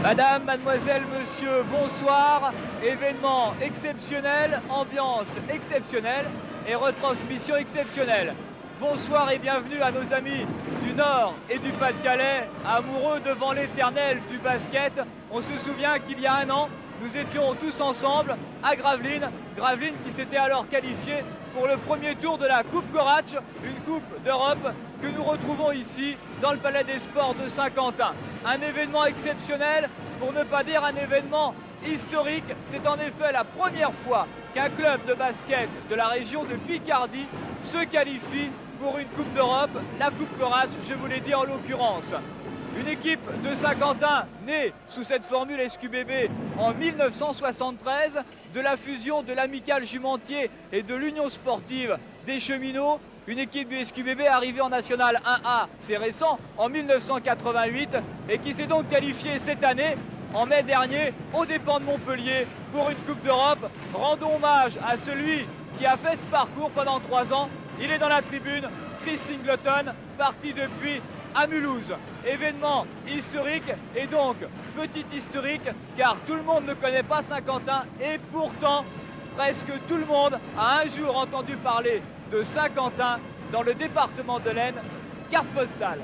Madame, mademoiselle, monsieur, bonsoir. Événement exceptionnel, ambiance exceptionnelle et retransmission exceptionnelle. Bonsoir et bienvenue à nos amis du Nord et du Pas-de-Calais, amoureux devant l'éternel du basket. On se souvient qu'il y a un an, nous étions tous ensemble à Gravelines. Gravelines qui s'était alors qualifié pour le premier tour de la Coupe Coratch, une Coupe d'Europe que nous retrouvons ici dans le Palais des Sports de Saint-Quentin. Un événement exceptionnel, pour ne pas dire un événement historique. C'est en effet la première fois qu'un club de basket de la région de Picardie se qualifie pour une Coupe d'Europe, la Coupe Coratch, je vous l'ai dit en l'occurrence. Une équipe de Saint-Quentin née sous cette formule SQBB en 1973, de la fusion de l'Amicale Jumentier et de l'Union Sportive des Cheminots. Une équipe du SQBB arrivée en National 1A, c'est récent, en 1988, et qui s'est donc qualifiée cette année, en mai dernier, aux dépens de Montpellier, pour une Coupe d'Europe. Rendons hommage à celui qui a fait ce parcours pendant 3 ans. Il est dans la tribune, Chris Singleton, parti depuis à Mulhouse. Événement historique et donc petit historique, car tout le monde ne connaît pas Saint-Quentin et pourtant presque tout le monde a un jour entendu parler de Saint-Quentin dans le département de l'Aisne. Carte postale.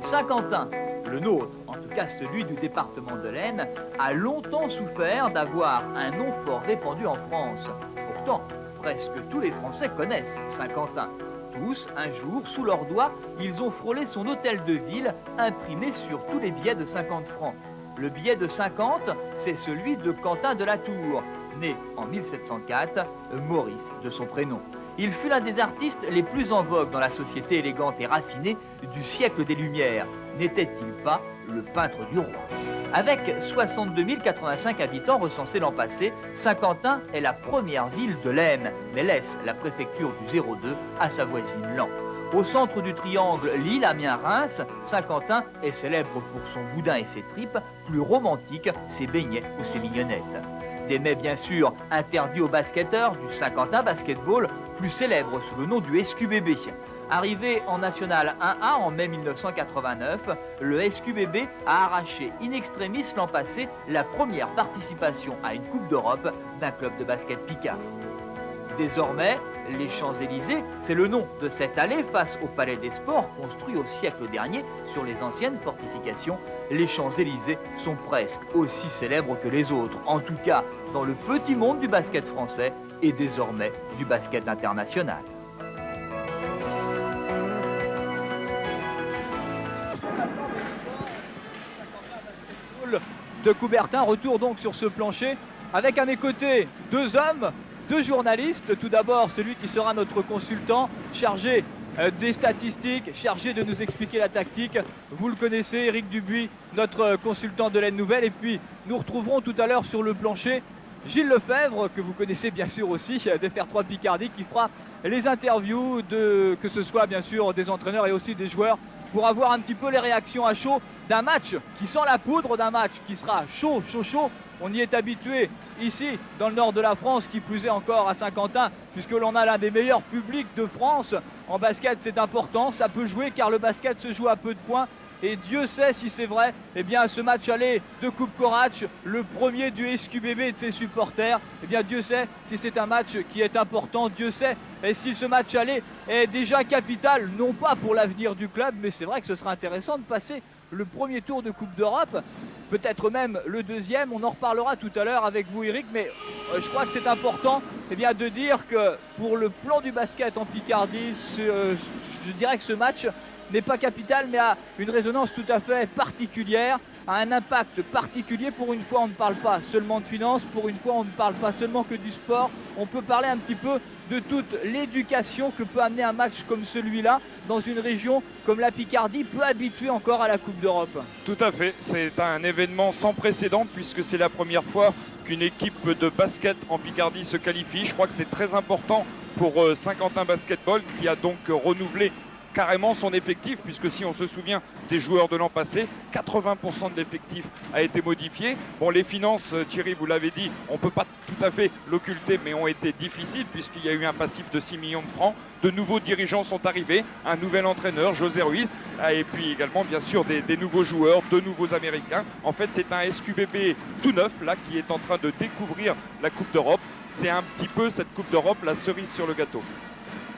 Saint-Quentin, le nôtre, en tout cas celui du département de l'Aisne, a longtemps souffert d'avoir un nom fort répandu en France. Pourtant, presque tous les Français connaissent Saint-Quentin. Tous, un jour, sous leurs doigts, ils ont frôlé son hôtel de ville, imprimé sur tous les billets de 50 francs. Le billet de 50, c'est celui de Quentin de la Tour, né en 1704, Maurice de son prénom. Il fut l'un des artistes les plus en vogue dans la société élégante et raffinée du siècle des Lumières. N'était-il pas le peintre du roi? Avec 62 085 habitants recensés l'an passé, Saint-Quentin est la première ville de l'Aisne, mais laisse la préfecture du 02 à sa voisine Laon. Au centre du triangle Lille-Amiens-Reims, Saint-Quentin est célèbre pour son boudin et ses tripes, plus romantique ses beignets ou ses mignonnettes. Des mets bien sûr interdits aux basketteurs du Saint-Quentin Basketball, plus célèbre sous le nom du SQBB. Arrivé en National 1A en mai 1989, le SQBB a arraché in extremis l'an passé la première participation à une Coupe d'Europe d'un club de basket picard. Désormais, les Champs-Élysées, c'est le nom de cette allée face au Palais des Sports construit au siècle dernier sur les anciennes fortifications. Les Champs-Élysées sont presque aussi célèbres que les autres, en tout cas dans le petit monde du basket français et désormais du basket international. De Coubertin, retour donc sur ce plancher avec à mes côtés 2 hommes, 2 journalistes. Tout d'abord celui qui sera notre consultant chargé des statistiques, chargé de nous expliquer la tactique. Vous le connaissez, Eric Dubuis, notre consultant de l'Aisne Nouvelle. Et puis nous retrouverons tout à l'heure sur le plancher Gilles Lefebvre, que vous connaissez bien sûr aussi, de Faire 3 Picardie, qui fera les interviews que ce soit bien sûr des entraîneurs et aussi des joueurs, pour avoir un petit peu les réactions à chaud d'un match qui sent la poudre, d'un match qui sera chaud. On y est habitué ici dans le nord de la France, qui plus est encore à Saint-Quentin, puisque l'on a l'un des meilleurs publics de France. En basket, c'est important, ça peut jouer car le basket se joue à peu de points. Et Dieu sait si c'est vrai, eh bien ce match aller de Coupe Coratch, le premier du SQBB et de ses supporters, eh bien Dieu sait si c'est un match qui est important, Dieu sait et si ce match aller est déjà capital, non pas pour l'avenir du club, mais c'est vrai que ce sera intéressant de passer le premier tour de Coupe d'Europe, peut-être même le deuxième, on en reparlera tout à l'heure avec vous Eric, mais je crois que c'est important eh bien, de dire que pour le plan du basket en Picardie, je dirais que ce match n'est pas capital, mais a une résonance tout à fait particulière, a un impact particulier. Pour une fois, on ne parle pas seulement de finances, pour une fois, on ne parle pas seulement que du sport. On peut parler un petit peu de toute l'éducation que peut amener un match comme celui-là, dans une région comme la Picardie, peu habituée encore à la Coupe d'Europe. Tout à fait, c'est un événement sans précédent, puisque c'est la première fois qu'une équipe de basket en Picardie se qualifie. Je crois que c'est très important pour Saint-Quentin Basketball, qui a donc renouvelé carrément son effectif, puisque si on se souvient des joueurs de l'an passé, 80% de l'effectif a été modifié. Bon, les finances, Thierry, vous l'avez dit, on ne peut pas tout à fait l'occulter, mais ont été difficiles, puisqu'il y a eu un passif de 6 millions de francs. De nouveaux dirigeants sont arrivés, un nouvel entraîneur, José Ruiz, et puis également bien sûr des nouveaux joueurs, de nouveaux Américains. En fait, c'est un SQBB tout neuf là qui est en train de découvrir la Coupe d'Europe. C'est un petit peu cette Coupe d'Europe, la cerise sur le gâteau.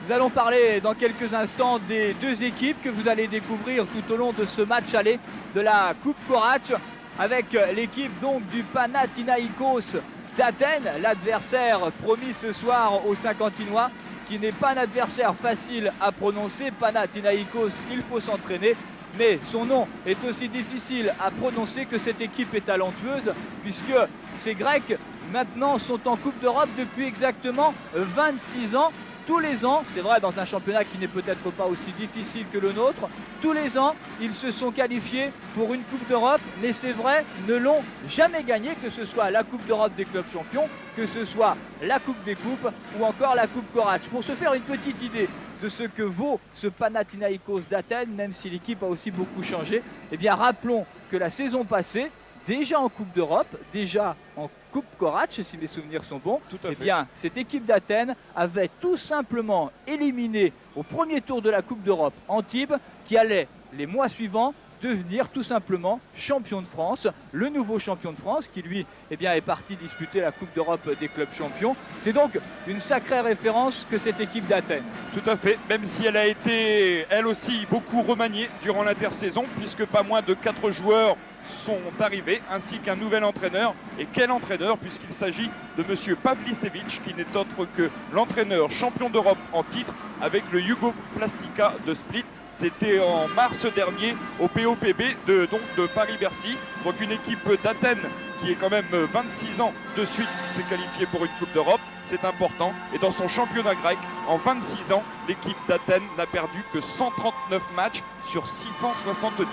Nous allons parler dans quelques instants des deux équipes que vous allez découvrir tout au long de ce match aller de la Coupe Korac, avec l'équipe donc du Panathinaïkos d'Athènes, l'adversaire promis ce soir aux Saint-Quentinois, qui n'est pas un adversaire facile à prononcer. Panathinaïkos, il faut s'entraîner, mais son nom est aussi difficile à prononcer que cette équipe est talentueuse, puisque ces Grecs maintenant sont en Coupe d'Europe depuis exactement 26 ans. Tous les ans, c'est vrai dans un championnat qui n'est peut-être pas aussi difficile que le nôtre, tous les ans, ils se sont qualifiés pour une Coupe d'Europe, mais c'est vrai, ne l'ont jamais gagné, que ce soit la Coupe d'Europe des clubs champions, que ce soit la Coupe des coupes ou encore la Coupe Korac. Pour se faire une petite idée de ce que vaut ce Panathinaïkos d'Athènes, même si l'équipe a aussi beaucoup changé, eh bien rappelons que la saison passée, déjà en Coupe d'Europe, déjà en Coupe Korac, si mes souvenirs sont bons, eh bien, cette équipe d'Athènes avait tout simplement éliminé au premier tour de la Coupe d'Europe Antibes, qui allait les mois suivants devenir tout simplement champion de France, le nouveau champion de France qui lui eh bien, est parti disputer la Coupe d'Europe des clubs champions. C'est donc une sacrée référence que cette équipe d'Athènes. Tout à fait, même si elle a été elle aussi beaucoup remaniée durant l'intersaison, puisque pas moins de 4 joueurs sont arrivés, ainsi qu'un nouvel entraîneur. Et quel entraîneur, puisqu'il s'agit de M. Pavlicevic, qui n'est autre que l'entraîneur champion d'Europe en titre avec le Jugoplastika de Split. C'était en mars dernier au POPB de Paris-Bercy. Donc une équipe d'Athènes qui est quand même 26 ans de suite s'est qualifiée pour une Coupe d'Europe. C'est important. Et dans son championnat grec, en 26 ans, l'équipe d'Athènes n'a perdu que 139 matchs sur 670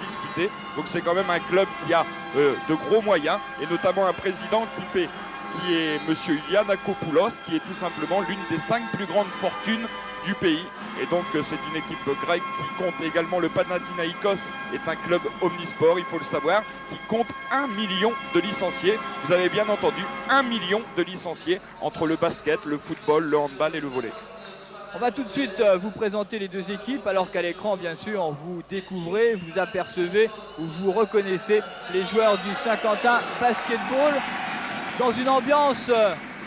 disputés. Donc c'est quand même un club qui a de gros moyens, et notamment un président qui est M. Yiannakopoulos, qui est tout simplement l'une des 5 plus grandes fortunes du pays. Et donc c'est une équipe grecque qui compte également, le Panathinaïkos est un club omnisport, il faut le savoir, qui compte 1 million de licenciés. Vous avez bien entendu, 1 million de licenciés entre le basket, le football, le handball et le volley. On va tout de suite vous présenter les deux équipes, alors qu'à l'écran, bien sûr, vous découvrez, vous apercevez ou vous reconnaissez les joueurs du Saint-Quentin Basketball dans une ambiance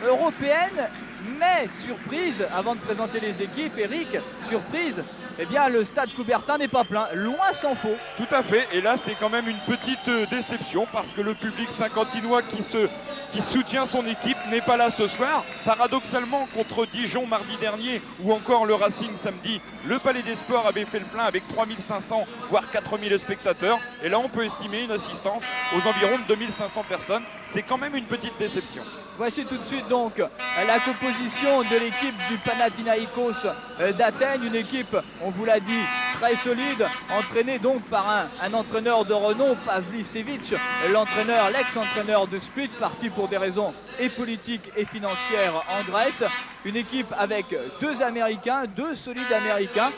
européenne. Mais surprise, avant de présenter les équipes, Eric, surprise, eh bien le stade Coubertin n'est pas plein, loin s'en faut. Tout à fait, et là c'est quand même une petite déception, parce que le public saint-quentinois qui soutient son équipe n'est pas là ce soir. Paradoxalement, contre Dijon mardi dernier, ou encore le Racing samedi, le Palais des Sports avait fait le plein avec 3500 voire 4000 spectateurs, et là on peut estimer une assistance aux environs de 2500 personnes. C'est quand même une petite déception. Voici tout de suite donc la composition de l'équipe du Panathinaïkos d'Athènes, une équipe, on vous l'a dit, très solide, entraînée donc par un entraîneur de renom, Pavlicevic, l'entraîneur, l'ex-entraîneur de Split, parti pour des raisons et politiques et financières en Grèce. Une équipe avec 2 Américains, 2 solides Américains,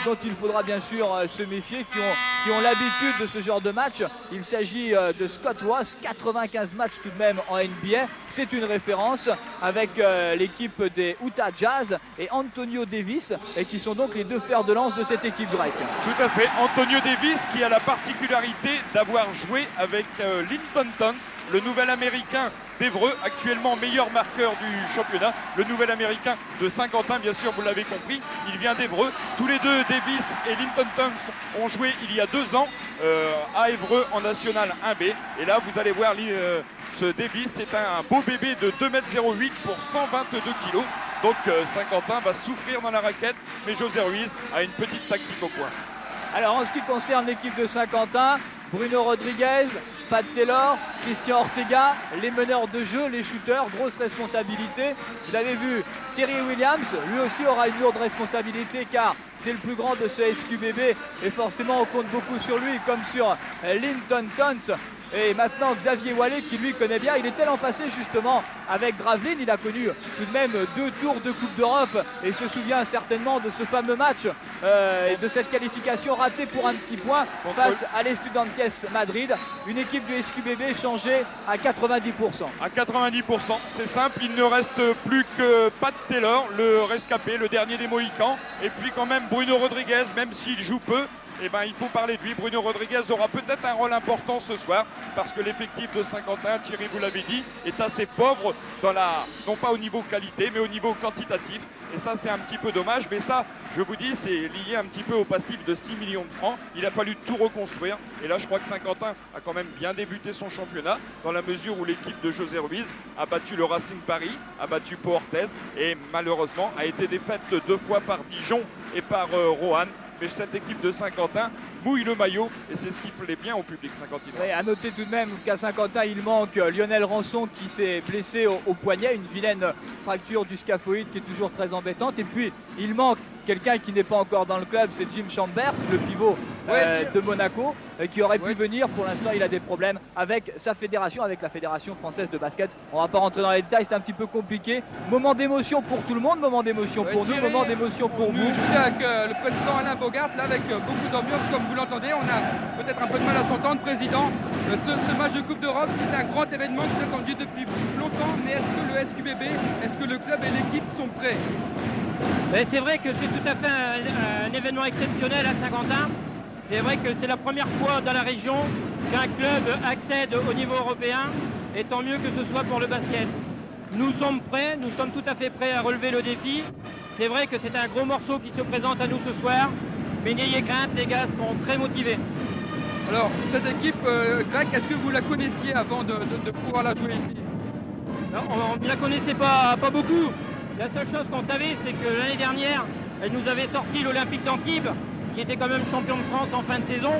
dont il faudra bien sûr se méfier, qui ont l'habitude de ce genre de match. Il s'agit de Scott Ross, 95 matchs tout de même en NBA. C'est une référence avec l'équipe des Utah Jazz et Antonio Davis, et qui sont donc les 2 fers de lance de cette équipe grecque. Tout à fait, Antonio Davis qui a la particularité d'avoir joué avec Linton Tons, le nouvel américain d'Évreux, actuellement meilleur marqueur du championnat. Le nouvel américain de Saint-Quentin, bien sûr, vous l'avez compris, il vient d'Évreux. Tous les deux, Davis et Linton Tons, ont joué il y a 2 ans à Évreux en National 1B. Et là, vous allez voir ce Davis, c'est un beau bébé de 2,08 m pour 122 kg. Donc Saint-Quentin va souffrir dans la raquette, mais José Ruiz a une petite tactique au point. Alors en ce qui concerne l'équipe de Saint-Quentin, Bruno Rodriguez, Pat Taylor, Christian Ortega, les meneurs de jeu, les shooters, grosse responsabilité. Vous avez vu Terry Williams, lui aussi aura une lourde responsabilité car c'est le plus grand de ce SQBB et forcément on compte beaucoup sur lui comme sur Linton Tons. Et maintenant Xavier Wallet qui lui connaît bien, il était l'an passé justement avec Gravelines, il a connu tout de même 2 tours de Coupe d'Europe et se souvient certainement de ce fameux match et de cette qualification ratée pour un petit point face à l'Estudiantes Madrid, une équipe du SQBB changée à 90%. À 90%, c'est simple, il ne reste plus que Pat Taylor, le rescapé, le dernier des Mohicans, et puis quand même Bruno Rodriguez, même s'il joue peu, eh ben, il faut parler de lui. Bruno Rodriguez aura peut-être un rôle important ce soir parce que l'effectif de Saint-Quentin, Thierry vous l'avez dit, est assez pauvre dans non pas au niveau qualité mais au niveau quantitatif, et ça c'est un petit peu dommage, mais ça je vous dis c'est lié un petit peu au passif de 6 millions de francs. Il a fallu tout reconstruire et là je crois que Saint-Quentin a quand même bien débuté son championnat dans la mesure où l'équipe de José Ruiz a battu le Racing Paris, a battu Pau Orthez et malheureusement a été défaite 2 fois par Dijon et par Roanne. Mais cette équipe de Saint-Quentin mouille le maillot et c'est ce qui plaît bien au public saint-quentinois. Oui, à noter tout de même qu'à Saint-Quentin, il manque Lionel Rançon qui s'est blessé au poignet, une vilaine fracture du scaphoïde qui est toujours très embêtante. Et puis, il manque quelqu'un qui n'est pas encore dans le club, c'est Jim Chambers, le pivot de Monaco, qui aurait pu venir. Pour l'instant, il a des problèmes avec sa fédération, avec la Fédération française de basket. On ne va pas rentrer dans les détails, c'est un petit peu compliqué. Moment d'émotion pour tout le monde, moment d'émotion pour nous, moment d'émotion pour vous. Je suis avec le président Alain Bogart, là, avec beaucoup d'ambiance, comme vous l'entendez. On a peut-être un peu de mal à s'entendre, président. Ce match de Coupe d'Europe, c'est un grand événement que vous attendiez depuis longtemps, mais est-ce que le SQBB, est-ce que le club et l'équipe sont prêts? C'est vrai que c'est tout à fait un événement exceptionnel à Saint-Quentin. C'est vrai que c'est la première fois dans la région qu'un club accède au niveau européen, et tant mieux que ce soit pour le basket. Nous sommes prêts, nous sommes tout à fait prêts à relever le défi. C'est vrai que c'est un gros morceau qui se présente à nous ce soir, mais n'ayez crainte, les gars sont très motivés. Alors, cette équipe, Greg, est-ce que vous la connaissiez avant de pouvoir la jouer ici? Non, on ne la connaissait pas beaucoup. La seule chose qu'on savait, c'est que l'année dernière, elle nous avait sorti l'Olympique d'Antibes, qui était quand même champion de France en fin de saison.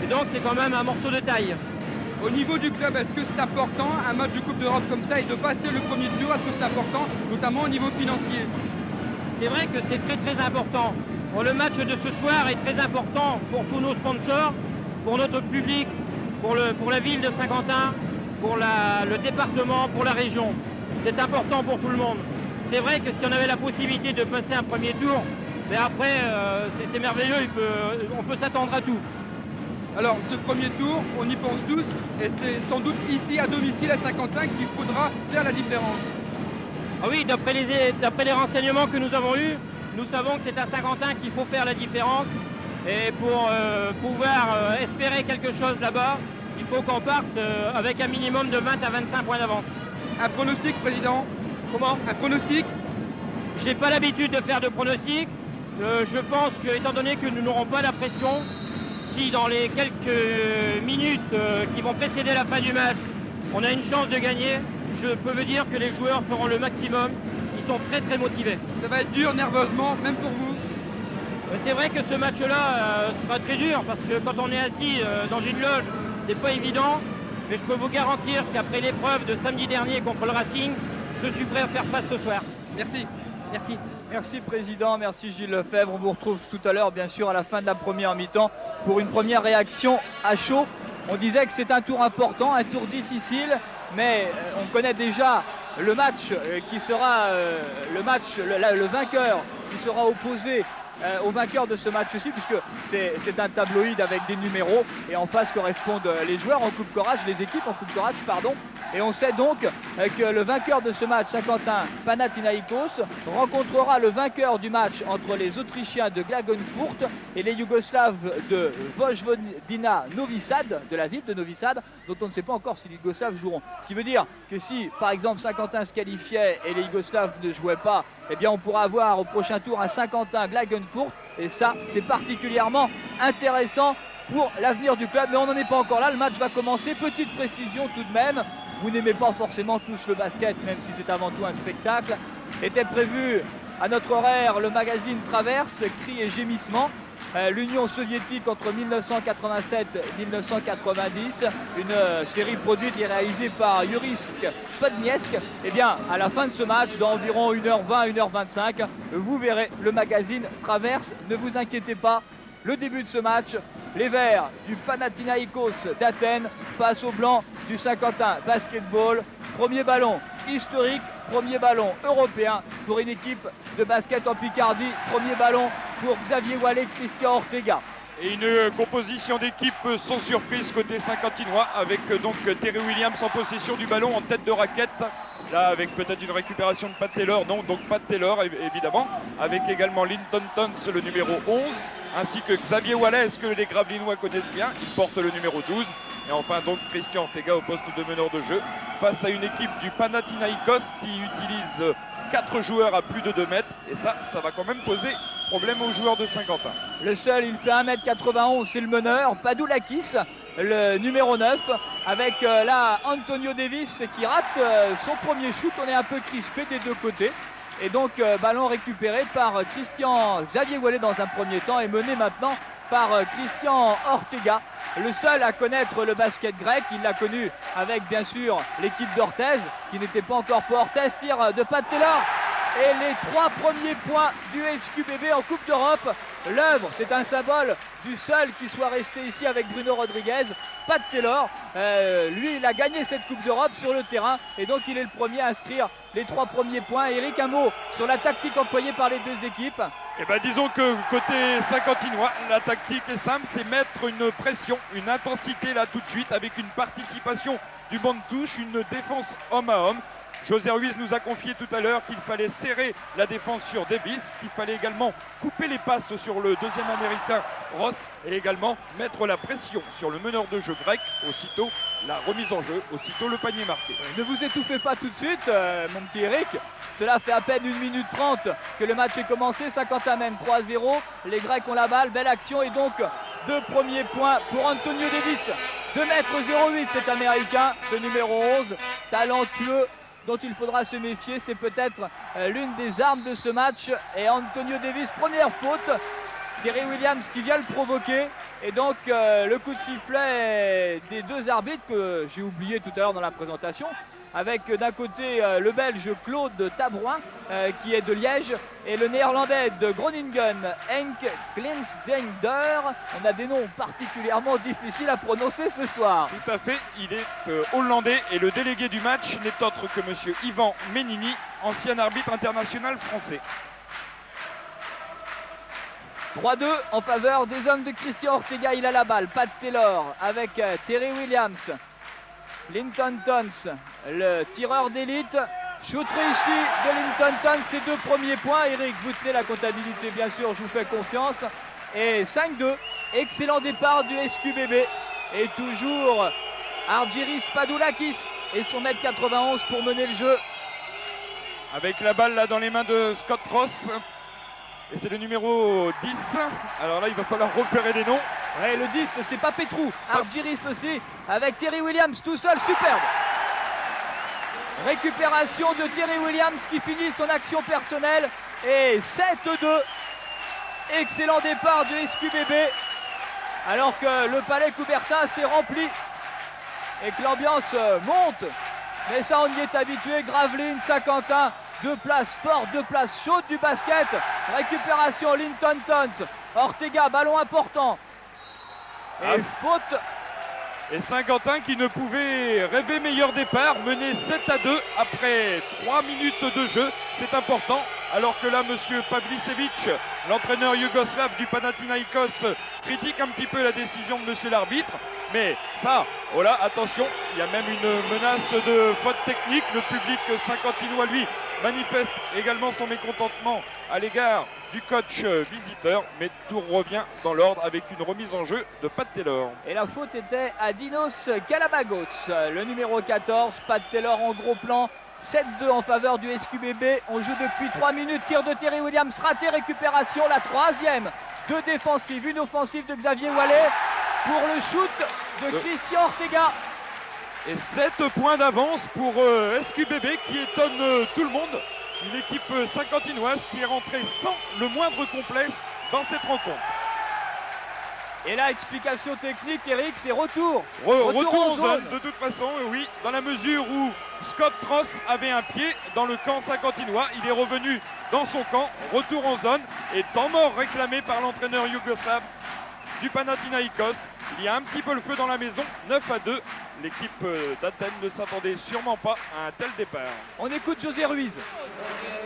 Et donc, c'est quand même un morceau de taille. Au niveau du club, est-ce que c'est important, un match de Coupe d'Europe comme ça, et de passer le premier tour, est-ce que c'est important, notamment au niveau financier? C'est vrai que c'est très important. Bon, le match de ce soir est très important pour tous nos sponsors, pour notre public, pour la ville de Saint-Quentin, pour le département, pour la région. C'est important pour tout le monde. C'est vrai que si on avait la possibilité de passer un premier tour, mais après, c'est merveilleux, on peut s'attendre à tout. Alors, ce premier tour, on y pense tous, et c'est sans doute ici, à domicile, à Saint-Quentin, qu'il faudra faire la différence. Ah oui, d'après les renseignements que nous avons eus, nous savons que c'est à Saint-Quentin qu'il faut faire la différence. Et pour pouvoir espérer quelque chose là-bas, il faut qu'on parte avec un minimum de 20 à 25 points d'avance. Un pronostic, président? Comment? Un pronostic? Je n'ai pas l'habitude de faire de pronostics. Je pense que, étant donné que nous n'aurons pas la pression, si dans les quelques minutes qui vont précéder la fin du match, on a une chance de gagner, je peux vous dire que les joueurs feront le maximum. Ils sont très motivés. Ça va être dur nerveusement, même pour vous? C'est vrai que ce match-là sera très dur parce que quand on est assis dans une loge, c'est pas évident. Mais je peux vous garantir qu'après l'épreuve de samedi dernier contre le Racing, je suis prêt à faire face ce soir. Merci. Merci. Merci président, merci Gilles Lefebvre. On vous retrouve tout à l'heure bien sûr à la fin de la première mi-temps pour une première réaction à chaud. On disait que c'est un tour important, un tour difficile, mais on connaît déjà le match qui sera le vainqueur qui sera opposé au vainqueur de ce match-ci, puisque c'est un tabloïd avec des numéros et en face correspondent les joueurs en Coupe Courage, les équipes en Coupe Courage, pardon. Et on sait donc que le vainqueur de ce match, Saint-Quentin Panathinaikos, rencontrera le vainqueur du match entre les Autrichiens de Klagenfurt et les Yougoslaves de Vojvodina Novi Sad, de la ville de Novi Sad, dont on ne sait pas encore si les Yougoslaves joueront. Ce qui veut dire que si, par exemple, Saint-Quentin se qualifiait et les Yougoslaves ne jouaient pas, eh bien on pourra avoir au prochain tour un Saint-Quentin Klagenfurt. Et ça, c'est particulièrement intéressant pour l'avenir du club. Mais on n'en est pas encore là, le match va commencer. Petite précision tout de même, vous n'aimez pas forcément tous le basket, même si c'est avant tout un spectacle. Était prévu à notre horaire le magazine Traverse, cris et gémissements. L'Union soviétique entre 1987 et 1990, une série produite et réalisée par Yurisk Podniesk. Et bien, à la fin de ce match, dans environ 1h20, 1h25, vous verrez le magazine Traverse. Ne vous inquiétez pas, le début de ce match, les Verts du Panathinaikos d'Athènes face aux Blancs du Saint-Quentin Basketball. Premier ballon historique, premier ballon européen pour une équipe de basket en Picardie. Premier ballon pour Xavier Wallet, Christian Ortega. Et une composition d'équipe sans surprise côté Saint-Quentinois avec donc Terry Williams en possession du ballon en tête de raquette. Là avec peut-être une récupération de Pat Taylor, non donc Pat Taylor évidemment, avec également Linton Tons le numéro 11, ainsi que Xavier Wallet, que les Gravelinois connaissent bien, il porte le numéro 12. Et enfin donc Christian Ortega au poste de meneur de jeu face à une équipe du Panathinaikos qui utilise 4 joueurs à plus de 2 mètres. Et ça va quand même poser problème aux joueurs de Saint-Quentin. Le seul, il fait 1m91, c'est le meneur, Padoulakis, le numéro 9, avec là Antonio Davis qui rate son premier shoot. On est un peu crispé des deux côtés. Et donc ballon récupéré par Christian Xavier Wallet dans un premier temps et mené maintenant par Christian Ortega, le seul à connaître le basket grec. Il l'a connu avec bien sûr l'équipe d'Orthez qui n'était pas encore pour Orthez. Tir de Pat Taylor et les 3 premiers points du SQBB en Coupe d'Europe. L'œuvre, c'est un symbole du seul qui soit resté ici avec Bruno Rodriguez, Pat Taylor. Lui, il a gagné cette Coupe d'Europe sur le terrain et donc il est le premier à inscrire les 3 premiers points. Eric, un mot sur la tactique employée par les deux équipes. Eh ben, disons que côté Saint-Quentinois, la tactique est simple, c'est mettre une pression, une intensité là tout de suite avec une participation du banc de touche, une défense homme à homme. José Ruiz nous a confié tout à l'heure qu'il fallait serrer la défense sur Davis, qu'il fallait également couper les passes sur le deuxième américain Ross et également mettre la pression sur le meneur de jeu grec. Aussitôt la remise en jeu, aussitôt le panier marqué. Ne vous étouffez pas tout de suite, mon petit Eric. Cela fait à peine 1 minute 30 que le match est commencé. Saint-Quentin mène 3-0. Les Grecs ont la balle, belle action et donc 2 premiers points pour Antonio Davis. 2m08 cet américain, ce numéro 11, talentueux, dont il faudra se méfier. C'est peut-être l'une des armes de ce match. Et Antonio Davis, première faute. Terry Williams qui vient le provoquer. Et donc le coup de sifflet des deux arbitres que j'ai oublié tout à l'heure dans la présentation. Avec d'un côté le Belge Claude Tabrouin qui est de Liège et le Néerlandais de Groningen, Henk Klinsdender. On a des noms particulièrement difficiles à prononcer ce soir. Tout à fait, il est hollandais et le délégué du match n'est autre que monsieur Yvan Menini, ancien arbitre international français. 3-2 en faveur des hommes de Christian Ortega. Il a la balle, Pat Taylor avec Terry Williams. Linton Tons, le tireur d'élite. Shoot réussi de Linton Tons, ses 2 premiers points. Eric, vous tenez la comptabilité, bien sûr, je vous fais confiance. Et 5-2, excellent départ du SQBB. Et toujours Argyris Padoulakis et son 1m91 pour mener le jeu. Avec la balle là dans les mains de Scott Ross. Et c'est le numéro 10. Alors là, il va falloir repérer les noms. Ouais, le 10, c'est pas Petrou. Argyris aussi, avec Terry Williams tout seul, superbe. Récupération de Terry Williams qui finit son action personnelle. Et 7-2. Excellent départ du SQBB. Alors que le Palais Coubertin s'est rempli. Et que l'ambiance monte. Mais ça, on y est habitué. Gravelines, Saint-Quentin. 2 places fortes, 2 places chaudes du basket. Récupération Linton Tons. Ortega, ballon important. Et faute. Et Saint-Quentin qui ne pouvait rêver meilleur départ, mené 7-2 après 3 minutes de jeu. C'est important. Alors que là, monsieur Pavlicevic, l'entraîneur yougoslave du Panathinaikos, critique un petit peu la décision de monsieur l'arbitre. Mais ça, oh là, attention, il y a même une menace de faute technique. Le public saint-quentinois, lui, manifeste également son mécontentement à l'égard du coach visiteur. Mais tout revient dans l'ordre avec une remise en jeu de Pat Taylor. Et la faute était à Dinos Kalabagos, le numéro 14. Pat Taylor en gros plan. 7-2 en faveur du SQBB. On joue depuis 3 minutes. Tir de Terry Williams, raté, récupération. La 3e. 2 défensives, une offensive de Xavier Wallet pour le shoot de Christian Ortega. Et 7 points d'avance pour SQBB qui étonne tout le monde. Une équipe saint-quentinoise qui est rentrée sans le moindre complexe dans cette rencontre. Et là, explication technique, Eric, c'est retour. Retour en zone, de toute façon, oui, dans la mesure où Scott Ross avait un pied dans le camp saint-quentinois. Il est revenu dans son camp, retour en zone et temps mort réclamé par l'entraîneur yougoslave du Panathinaïkos. Il y a un petit peu le feu dans la maison, 9-2. L'équipe d'Athènes ne s'attendait sûrement pas à un tel départ. On écoute José Ruiz.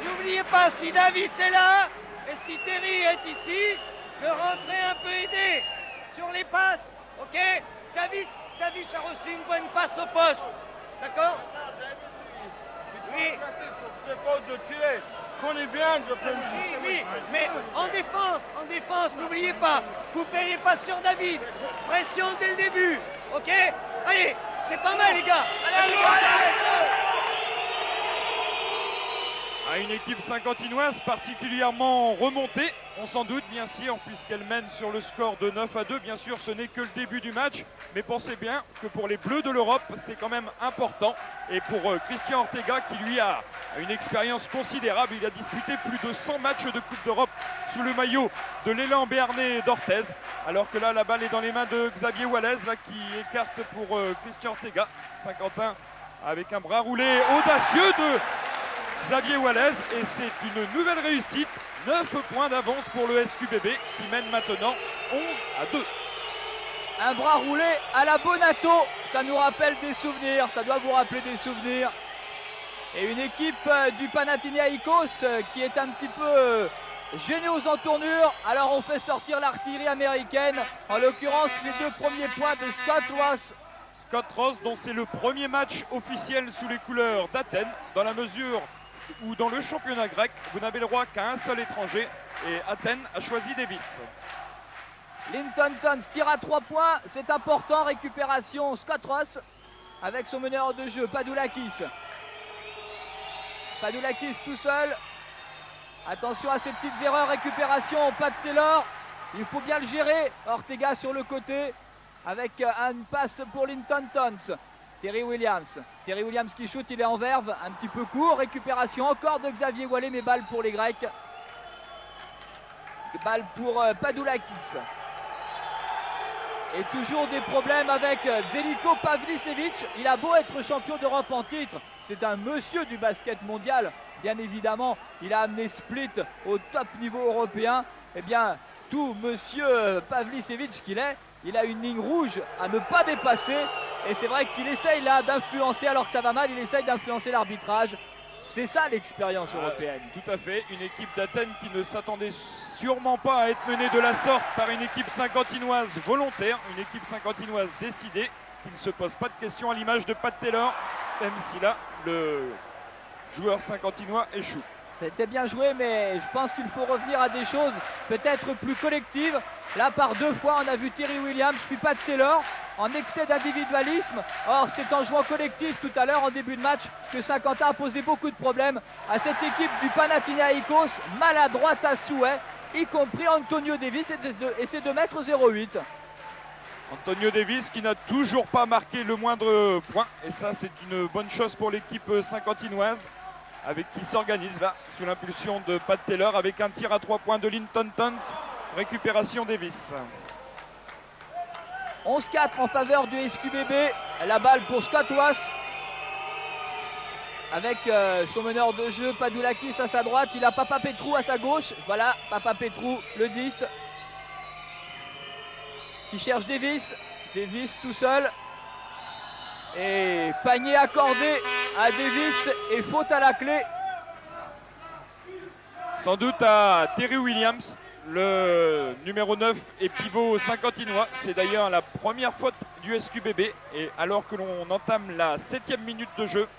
N'oubliez pas, si Davis est là et si Terry est ici, de rentrer un peu aider sur les passes, ok? Davis a reçu une bonne passe au poste, d'accord? Oui. Oui, mais en défense, n'oubliez pas, coupez les passes sur David, pression dès le début, ok? Allez, c'est pas mal les gars. Allez. À une équipe saint-quentinoise particulièrement remontée, on s'en doute bien sûr, puisqu'elle mène sur le score de 9-2. Bien sûr, ce n'est que le début du match, mais pensez bien que pour les Bleus de l'Europe, c'est quand même important. Et pour Christian Ortega, qui lui a une expérience considérable, il a disputé plus de 100 matchs de Coupe d'Europe sous le maillot de l'élan béarnais d'Orthez. Alors que là, la balle est dans les mains de Xavier Wallez, là, qui écarte pour Christian Ortega. Saint-Quentin avec un bras roulé audacieux de Xavier Wallez, et c'est une nouvelle réussite. 9 points d'avance pour le SQBB qui mène maintenant 11-2. Un bras roulé à la Bonato, ça nous rappelle des souvenirs, ça doit vous rappeler des souvenirs. Et une équipe du Panathinaïkos qui est un petit peu gênée aux entournures. Alors on fait sortir l'artillerie américaine, en l'occurrence les 2 premiers points de Scott Ross. Scott Ross, dont c'est le premier match officiel sous les couleurs d'Athènes, dans la mesure où dans le championnat grec, vous n'avez le droit qu'à un seul étranger, et Athènes a choisi Davis. Linton Tons tire à 3 points, c'est important, récupération Scott Ross avec son meneur de jeu, Padoulakis. Padoulakis tout seul, attention à ces petites erreurs, récupération, Pat Taylor, il faut bien le gérer, Ortega sur le côté avec une passe pour Linton Tons. Terry Williams qui shoot, il est en verve, un petit peu court, récupération encore de Xavier Wallé, mais balle pour les Grecs. Balle pour Padoulakis. Et toujours des problèmes avec Zeljko Pavlicevic. Il a beau être champion d'Europe en titre, c'est un monsieur du basket mondial. Bien évidemment, il a amené Split au top niveau européen. Eh bien, tout monsieur Pavlicevic qu'il est, il a une ligne rouge à ne pas dépasser. Et c'est vrai qu'il essaye là d'influencer, alors que ça va mal, il essaye d'influencer l'arbitrage. C'est ça l'expérience européenne. Tout à fait, une équipe d'Athènes qui ne s'attendait sûrement pas à être menée de la sorte par une équipe saint-quentinoise volontaire, une équipe saint-quentinoise décidée, qui ne se pose pas de questions à l'image de Pat Taylor, même si là, le joueur saint-quentinois échoue. C'était bien joué, mais je pense qu'il faut revenir à des choses peut-être plus collectives. Là, par 2 fois, on a vu Terry Williams, puis Pat Taylor, en excès d'individualisme. Or, c'est en jouant collectif tout à l'heure, en début de match, que Saint-Quentin a posé beaucoup de problèmes à cette équipe du Panathinaïkos, maladroite à souhait, y compris Antonio Davis, et ses 2 mètres 08. Antonio Davis qui n'a toujours pas marqué le moindre point, et ça c'est une bonne chose pour l'équipe saint-quentinoise, avec qui s'organise là, sous l'impulsion de Pat Taylor, avec un tir à 3 points de Linton Tons, récupération Davis. 11-4 en faveur du SQBB, la balle pour Scott Ross, avec son meneur de jeu Padoulakis à sa droite, il a Papa Petrou à sa gauche, voilà Papa Petrou le 10, qui cherche Davis tout seul, et panier accordé à Davis et faute à la clé. Sans doute à Terry Williams, le numéro 9 et pivot saint-quentinois. C'est d'ailleurs la première faute du SQBB, et alors que l'on entame la 7e minute de jeu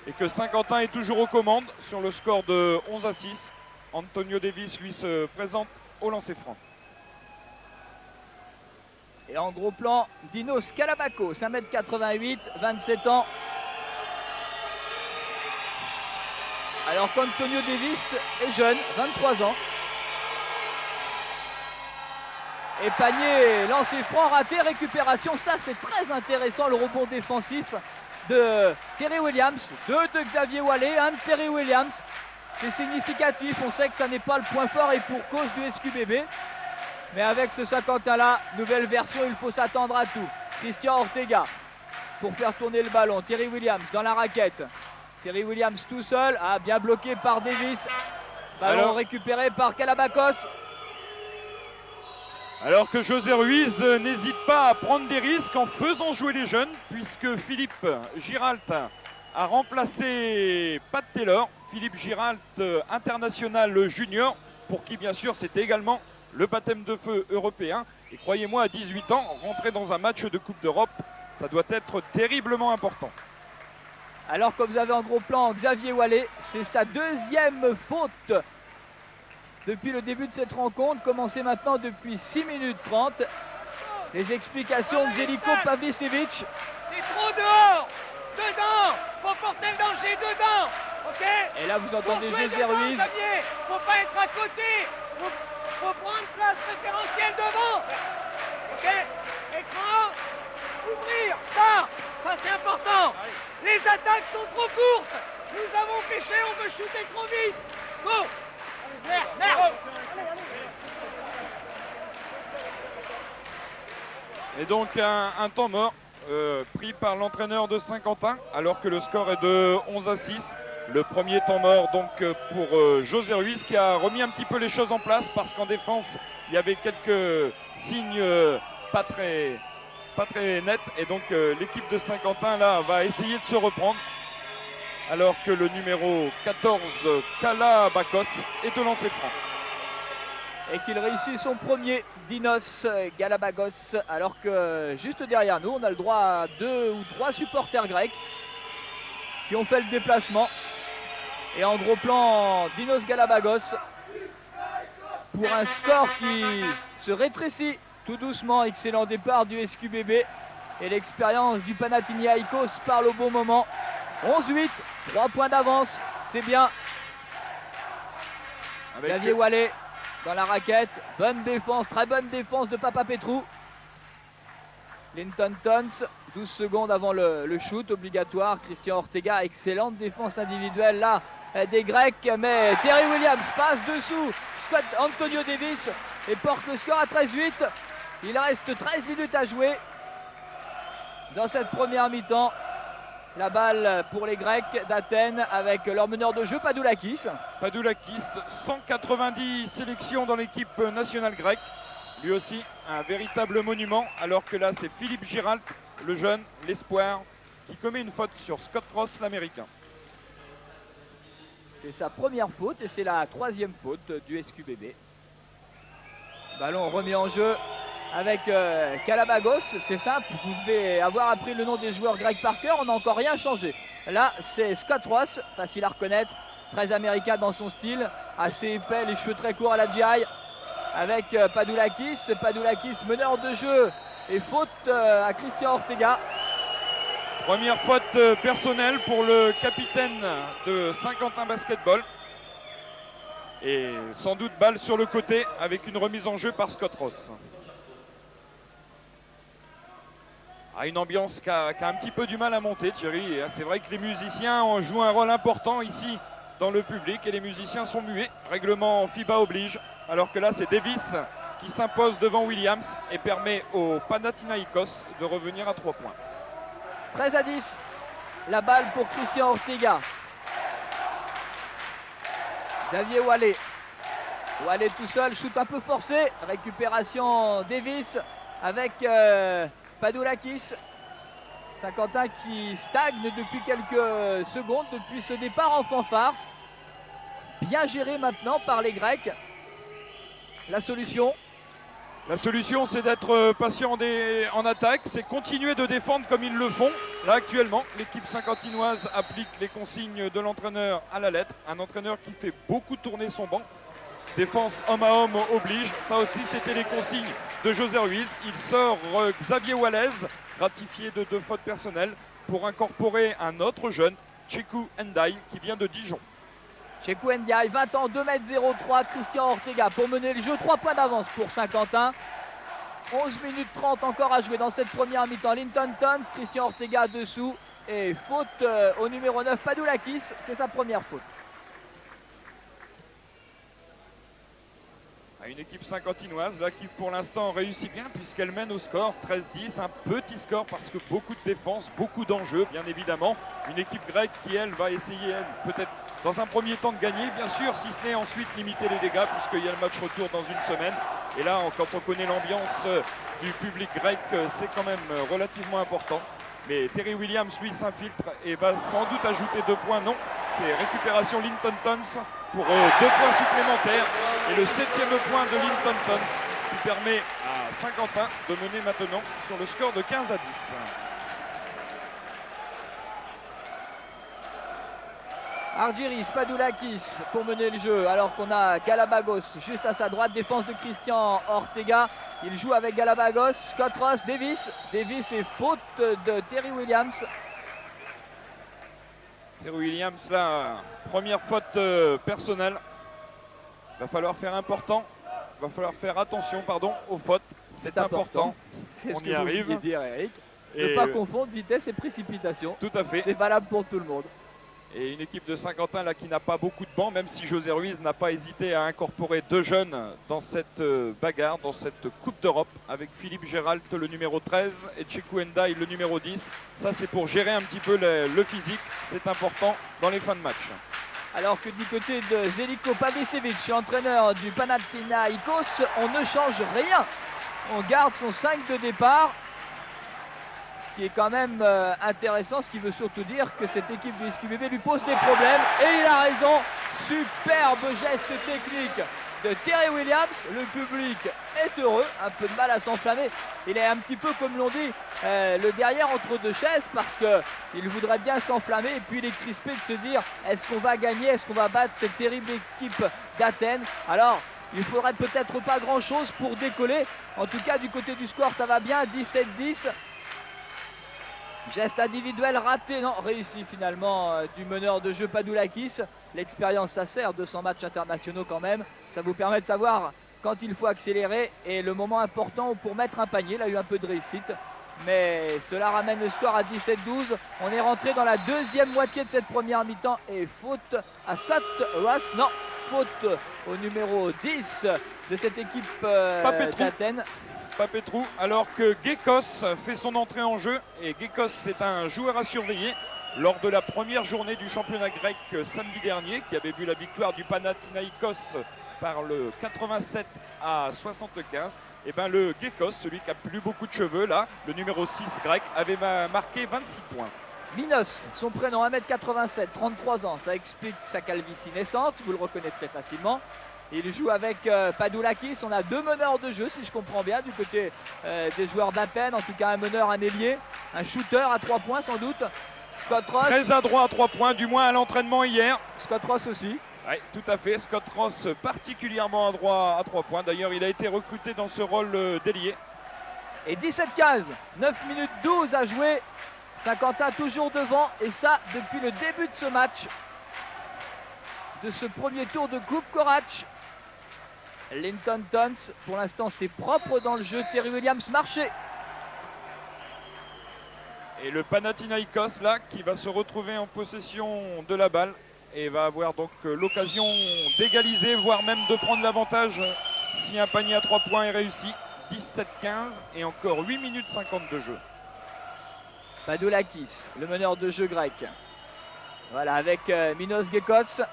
et que Saint-Quentin est toujours aux commandes sur le score de 11-6, Antonio Davis lui se présente au lancer franc. Et en gros plan, Dinos Calabacos, 1m88, 27 ans. Alors qu'Antonio Davis est jeune, 23 ans. Et panier, lancer franc, raté, récupération. Ça, c'est très intéressant, le rebond défensif de Terry Williams. 2 de Xavier Wallé, 1 de Terry Williams. C'est significatif, on sait que ça n'est pas le point fort et pour cause du SQBB. Mais avec ce Saint-Quentin-là, nouvelle version, il faut s'attendre à tout. Christian Ortega pour faire tourner le ballon. Terry Williams dans la raquette. Terry Williams tout seul, bien bloqué par Davis. Ballon récupéré par Calabacos. Alors que José Ruiz n'hésite pas à prendre des risques en faisant jouer les jeunes, puisque Philippe Giralt a remplacé Pat Taylor. Philippe Giralt, international junior, pour qui bien sûr c'est également le baptême de feu européen. Et croyez-moi, à 18 ans, rentrer dans un match de Coupe d'Europe, ça doit être terriblement important. Alors que vous avez en gros plan Xavier Wallet, c'est sa deuxième faute depuis le début de cette rencontre, commencée maintenant depuis 6 minutes 30. Les explications de Zeljko Pavicevic. C'est trop dehors. Dedans. Faut porter le danger dedans. Ok. Et là vous entendez Faut jouer José devant, Ruiz. Xavier. Faut pas être à côté. Faut prendre place préférentielle devant. Ok. Écran. Ouvrir. Ça c'est important. Les attaques sont trop courtes. Nous avons pêché, on veut shooter trop vite. Go. Merde. Et donc un temps mort pris par l'entraîneur de Saint-Quentin, alors que le score est de 11-6. Le premier temps mort donc pour José Ruiz, qui a remis un petit peu les choses en place, parce qu'en défense il y avait quelques signes pas très nets, et donc l'équipe de Saint-Quentin là va essayer de se reprendre, alors que le numéro 14 Kalabakos est au lancer franc. Et qu'il réussit son premier, Dinos Galabagos, alors que juste derrière nous on a le droit à 2 ou 3 supporters grecs qui ont fait le déplacement. Et en gros plan, Dinos Galabagos pour un score qui se rétrécit tout doucement. Excellent départ du SQBB et l'expérience du Panathinaikos parle au bon moment. 11-8, 3 points d'avance, c'est bien. Xavier Wallet dans la raquette, bonne défense, très bonne défense de Papa Petrou. Linton Tons, 12 secondes avant le shoot obligatoire. Christian Ortega, excellente défense individuelle là des Grecs, mais Terry Williams passe dessous Scott Antonio Davis et porte le score à 13-8. Il reste 13 minutes à jouer dans cette première mi-temps. La balle pour les Grecs d'Athènes avec leur meneur de jeu Padoulakis. Padoulakis, 190 sélections dans l'équipe nationale grecque. Lui aussi un véritable monument, alors que là c'est Philippe Giralt, le jeune, l'espoir, qui commet une faute sur Scott Ross, l'américain. C'est sa première faute et c'est la 3e faute du SQBB. Ballon remis en jeu avec Kalabagos, c'est simple, vous devez avoir appris le nom des joueurs grecs par cœur, on n'a encore rien changé. Là c'est Scott Ross, facile à reconnaître, très américain dans son style, assez épais, les cheveux très courts à la GI, avec Padoulakis, meneur de jeu et faute à Christian Ortega. Première faute personnelle pour le capitaine de Saint-Quentin Basketball. Et sans doute balle sur le côté avec une remise en jeu par Scott Ross. Une ambiance qui a un petit peu du mal à monter, Thierry. C'est vrai que les musiciens ont joué un rôle important ici dans le public et les musiciens sont muets. Règlement FIBA oblige. Alors que là, c'est Davis qui s'impose devant Williams et permet au Panathinaikos de revenir à 3 points. 13-10. La balle pour Christian Ortega. Xavier Wallet. Wallet tout seul, shoot un peu forcé. Récupération Davis avec Padoulakis. Saint-Quentin qui stagne depuis quelques secondes, depuis ce départ en fanfare. Bien géré maintenant par les Grecs. La solution, c'est d'être patient en attaque, c'est continuer de défendre comme ils le font. Là actuellement, l'équipe saint-quentinoise applique les consignes de l'entraîneur à la lettre. Un entraîneur qui fait beaucoup tourner son banc. Défense homme à homme oblige. Ça aussi, c'était les consignes de José Ruiz. Il sort Xavier Wallet, gratifié de 2 fautes personnelles, pour incorporer un autre jeune, Cheku Ndai, qui vient de Dijon. Cheku Ndiaye, 20 ans, 2m03, Christian Ortega pour mener le jeu, 3 points d'avance pour Saint-Quentin. 11 minutes 30 encore à jouer dans cette première mi-temps. Linton Tons, Christian Ortega dessous et faute au numéro 9, Padoulakis, c'est sa première faute. Une équipe saint-quentinoise là qui pour l'instant réussit bien puisqu'elle mène au score 13-10, un petit score parce que beaucoup de défense, beaucoup d'enjeux bien évidemment. Une équipe grecque qui elle va essayer peut-être dans un premier temps de gagner bien sûr, si ce n'est ensuite limiter les dégâts puisqu'il y a le match retour dans une semaine. Et là quand on connaît l'ambiance du public grec, c'est quand même relativement important. Mais Terry Williams lui s'infiltre et va sans doute ajouter 2 points, non, c'est récupération Linton Tons pour 2 points supplémentaires et le 7e point de Linton Tons qui permet à Saint-Quentin de mener maintenant sur le score de 15-10. Argyris Padoulakis pour mener le jeu alors qu'on a Galabagos juste à sa droite, défense de Christian Ortega. Il joue avec Galabagos, Scott Ross, Davis et faute de Terry Williams. Terry Williams là, première faute personnelle. Va falloir faire attention aux fautes. C'est important. C'est ce On que y vous arrive. vouliez dire, Eric. Ne Et pas confondre vitesse et précipitation. tout à fait. C'est valable pour tout le monde. Et une équipe de Saint-Quentin là qui n'a pas beaucoup de bancs, même si José Ruiz n'a pas hésité à incorporer 2 jeunes dans cette bagarre, dans cette Coupe d'Europe, avec Philippe Gérald le numéro 13 et Tchekou Ndiaye le numéro 10. Ça c'est pour gérer un petit peu le physique, c'est important dans les fins de match. Alors que du côté de Zeljko Pavicevic, l'entraîneur du Panathinaikos, on ne change rien. On garde son 5 de départ. Ce qui est quand même intéressant, ce qui veut surtout dire que cette équipe du SQBB lui pose des problèmes. Et il a raison. Superbe geste technique de Terry Williams. Le public est heureux, un peu de mal à s'enflammer. Il est un petit peu, comme l'on dit, le derrière entre 2 chaises parce qu'il voudrait bien s'enflammer et puis il est crispé de se dire est-ce qu'on va gagner, est-ce qu'on va battre cette terrible équipe d'Athènes. Alors, il faudrait peut-être pas grand-chose pour décoller. En tout cas, du côté du score, ça va bien, 17-10. Geste individuel raté, non, réussi finalement du meneur de jeu Padoulakis. L'expérience, ça sert, 200 matchs internationaux quand même. Ça vous permet de savoir quand il faut accélérer et le moment important pour mettre un panier. Il a eu un peu de réussite, mais cela ramène le score à 17-12. On est rentré dans la 2e moitié de cette première mi-temps et faute à Scott Ross. Non, faute au numéro 10 de cette équipe d'Athènes. Papetrou, alors que Gekos fait son entrée en jeu. Et Gekos, c'est un joueur à surveiller lors de la première journée du championnat grec samedi dernier, qui avait vu la victoire du Panathinaikos par le 87 à 75. Et bien le Gekos, celui qui a plus beaucoup de cheveux là, le numéro 6 grec, avait marqué 26 points. Minos, son prénom, 1m87, 33 ans, ça explique sa calvitie naissante, vous le reconnaîtrez facilement. Il joue avec Padoulakis, on a 2 meneurs de jeu si je comprends bien du côté des joueurs d'Athènes, en tout cas un meneur, un ailier, un shooter à 3 points sans doute. Scott Ross. Très adroit à 3 points, du moins à l'entraînement hier. Scott Ross aussi. Oui, tout à fait, Scott Ross particulièrement adroit à 3 points, d'ailleurs il a été recruté dans ce rôle d'ailier. Et 17-15, 9 minutes 12 à jouer, Saint-Quentin toujours devant et ça depuis le début de ce match, de ce premier tour de Coupe Korach. Linton Tons, pour l'instant c'est propre dans le jeu, Terry Williams marché. Et le Panathinaikos là qui va se retrouver en possession de la balle et va avoir donc l'occasion d'égaliser, voire même de prendre l'avantage si un panier à 3 points est réussi. 17-15 et encore 8 minutes 50 de jeu. Padoulakis, le meneur de jeu grec. Voilà, avec Minos Gekos.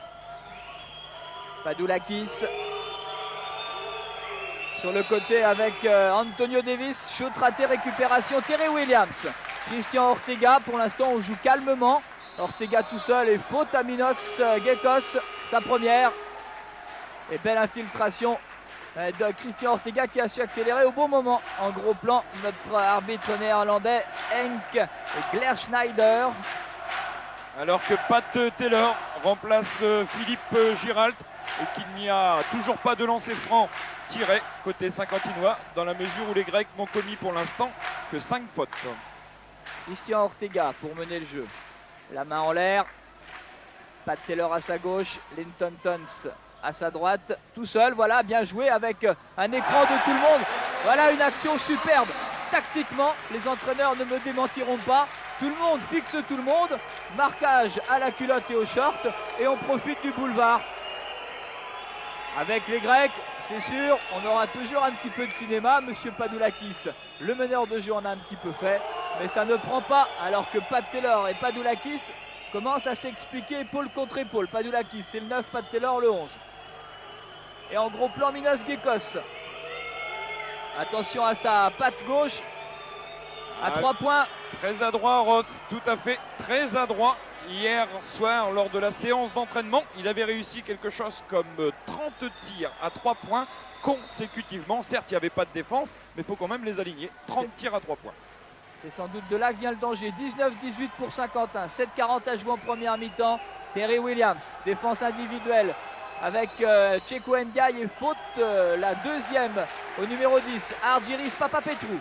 Padoulakis. Sur le côté avec Antonio Davis, shoot raté, récupération, Terry Williams. Christian Ortega, pour l'instant on joue calmement. Ortega tout seul et faute à Minos Gekos, sa première. Et belle infiltration de Christian Ortega qui a su accélérer au bon moment. En gros plan, notre arbitre néerlandais Henk Glerschneider. Alors que Pat Taylor remplace Philippe Giralt et qu'il n'y a toujours pas de lancer franc tiré côté saint-quentinois dans la mesure où les Grecs n'ont commis pour l'instant que 5 fautes. Christian Ortega pour mener le jeu. La main en l'air. Pat Taylor à sa gauche. Linton Tons à sa droite. Tout seul, voilà, bien joué avec un écran de tout le monde. Voilà une action superbe. Tactiquement, les entraîneurs ne me démentiront pas. Tout le monde fixe tout le monde. Marquage à la culotte et au short. Et on profite du boulevard. Avec les Grecs, c'est sûr, on aura toujours un petit peu de cinéma. Monsieur Padoulakis, le meneur de jeu, en a un petit peu fait, mais ça ne prend pas, alors que Pat Taylor et Padoulakis commencent à s'expliquer épaule contre épaule. Padoulakis, c'est le 9, Pat Taylor, le 11. Et en gros plan, Minos Gekos. Attention à sa patte gauche. À 3 points. Très adroit, Ross, tout à fait, très adroit. Hier soir, lors de la séance d'entraînement, il avait réussi quelque chose comme 30 tirs à 3 points consécutivement. Certes, il n'y avait pas de défense, mais il faut quand même les aligner. 30 tirs à 3 points. C'est sans doute de là que vient le danger. 19-18 pour Saint-Quentin. 7-40 à jouer en première mi-temps. Terry Williams, défense individuelle avec Tcheko Ndiaye et faute, la deuxième au numéro 10, Argyris Papapetrou.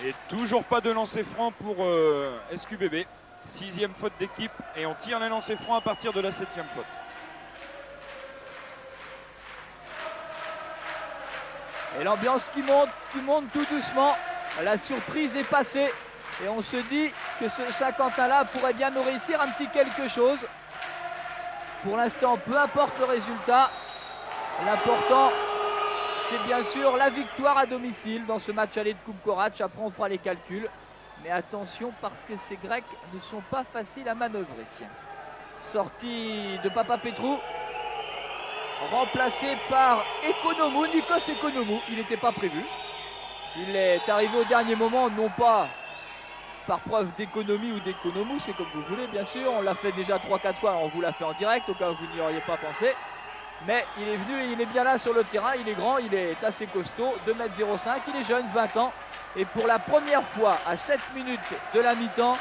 Et toujours pas de lancer franc pour SQBB. 6e faute d'équipe et on tire les lancers francs à partir de la 7e faute. Et l'ambiance qui monte tout doucement. La surprise est passée et on se dit que ce Saint-Quentin-là pourrait bien nous réussir un petit quelque chose. Pour l'instant, peu importe le résultat, l'important, c'est bien sûr la victoire à domicile dans ce match aller de Coupe Korac. Après, on fera les calculs. Mais attention, parce que ces Grecs ne sont pas faciles à manœuvrer. Sortie de Papapetrou, remplacé par Ekonomou, Nikos Ekonomou. Il n'était pas prévu. Il est arrivé au dernier moment, non pas par preuve d'économie ou d'économou, c'est comme vous voulez, bien sûr. On l'a fait déjà 3-4 fois, on vous l'a fait en direct, au cas où vous n'y auriez pas pensé. Mais il est venu et il est bien là sur le terrain. Il est grand, il est assez costaud, 2,05 m, il est jeune, 20 ans. Et pour la première fois, à 7 minutes de la mi-temps,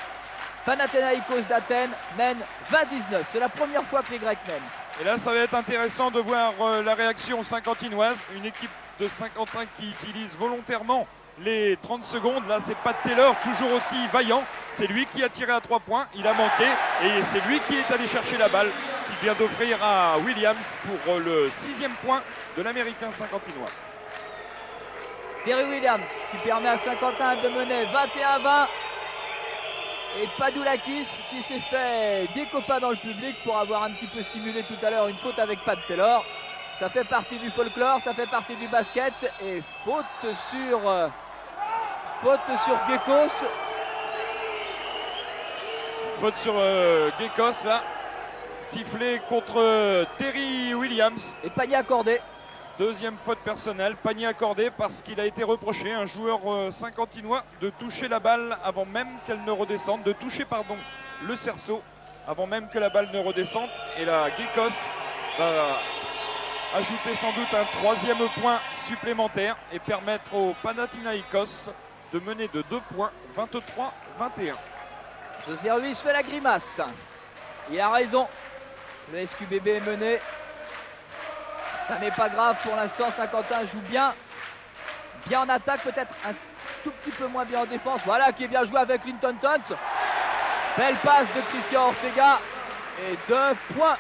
Panathinaïkos d'Athènes mène 20-19. C'est la première fois que les Grecs mènent. Et là, ça va être intéressant de voir la réaction saint-quentinoise. Une équipe de Saint-Quentin qui utilise volontairement les 30 secondes. Là, c'est Pat Taylor, toujours aussi vaillant. C'est lui qui a tiré à 3 points. Il a manqué. Et c'est lui qui est allé chercher la balle, qui vient d'offrir à Williams pour le 6e point de l'Américain saint-quentinois. Terry Williams qui permet à Saint-Quentin de mener 21-20. Et Padoulakis qui s'est fait des copains dans le public pour avoir un petit peu simulé tout à l'heure une faute avec Pat Taylor. Ça fait partie du folklore, ça fait partie du basket. Et faute sur Gekos. Faute sur Gekos là. Sifflé contre Terry Williams. Et panier accordé. Deuxième faute personnelle, panier accordé parce qu'il a été reproché à un joueur saint-quentinois de toucher la balle avant même qu'elle ne redescende, de toucher pardon le cerceau avant même que la balle ne redescende. Et là, Gekos va ajouter sans doute un 3e point supplémentaire et permettre au Panathinaïkos de mener de 2 points, 23-21. José Ruiz fait la grimace. Il a raison. Le SQBB est mené. Ça n'est pas grave pour l'instant. Saint-Quentin joue bien en attaque, peut-être un tout petit peu moins bien en défense. Voilà qui est bien joué avec Linton Tons. Belle passe de Christian Ortega et 2 points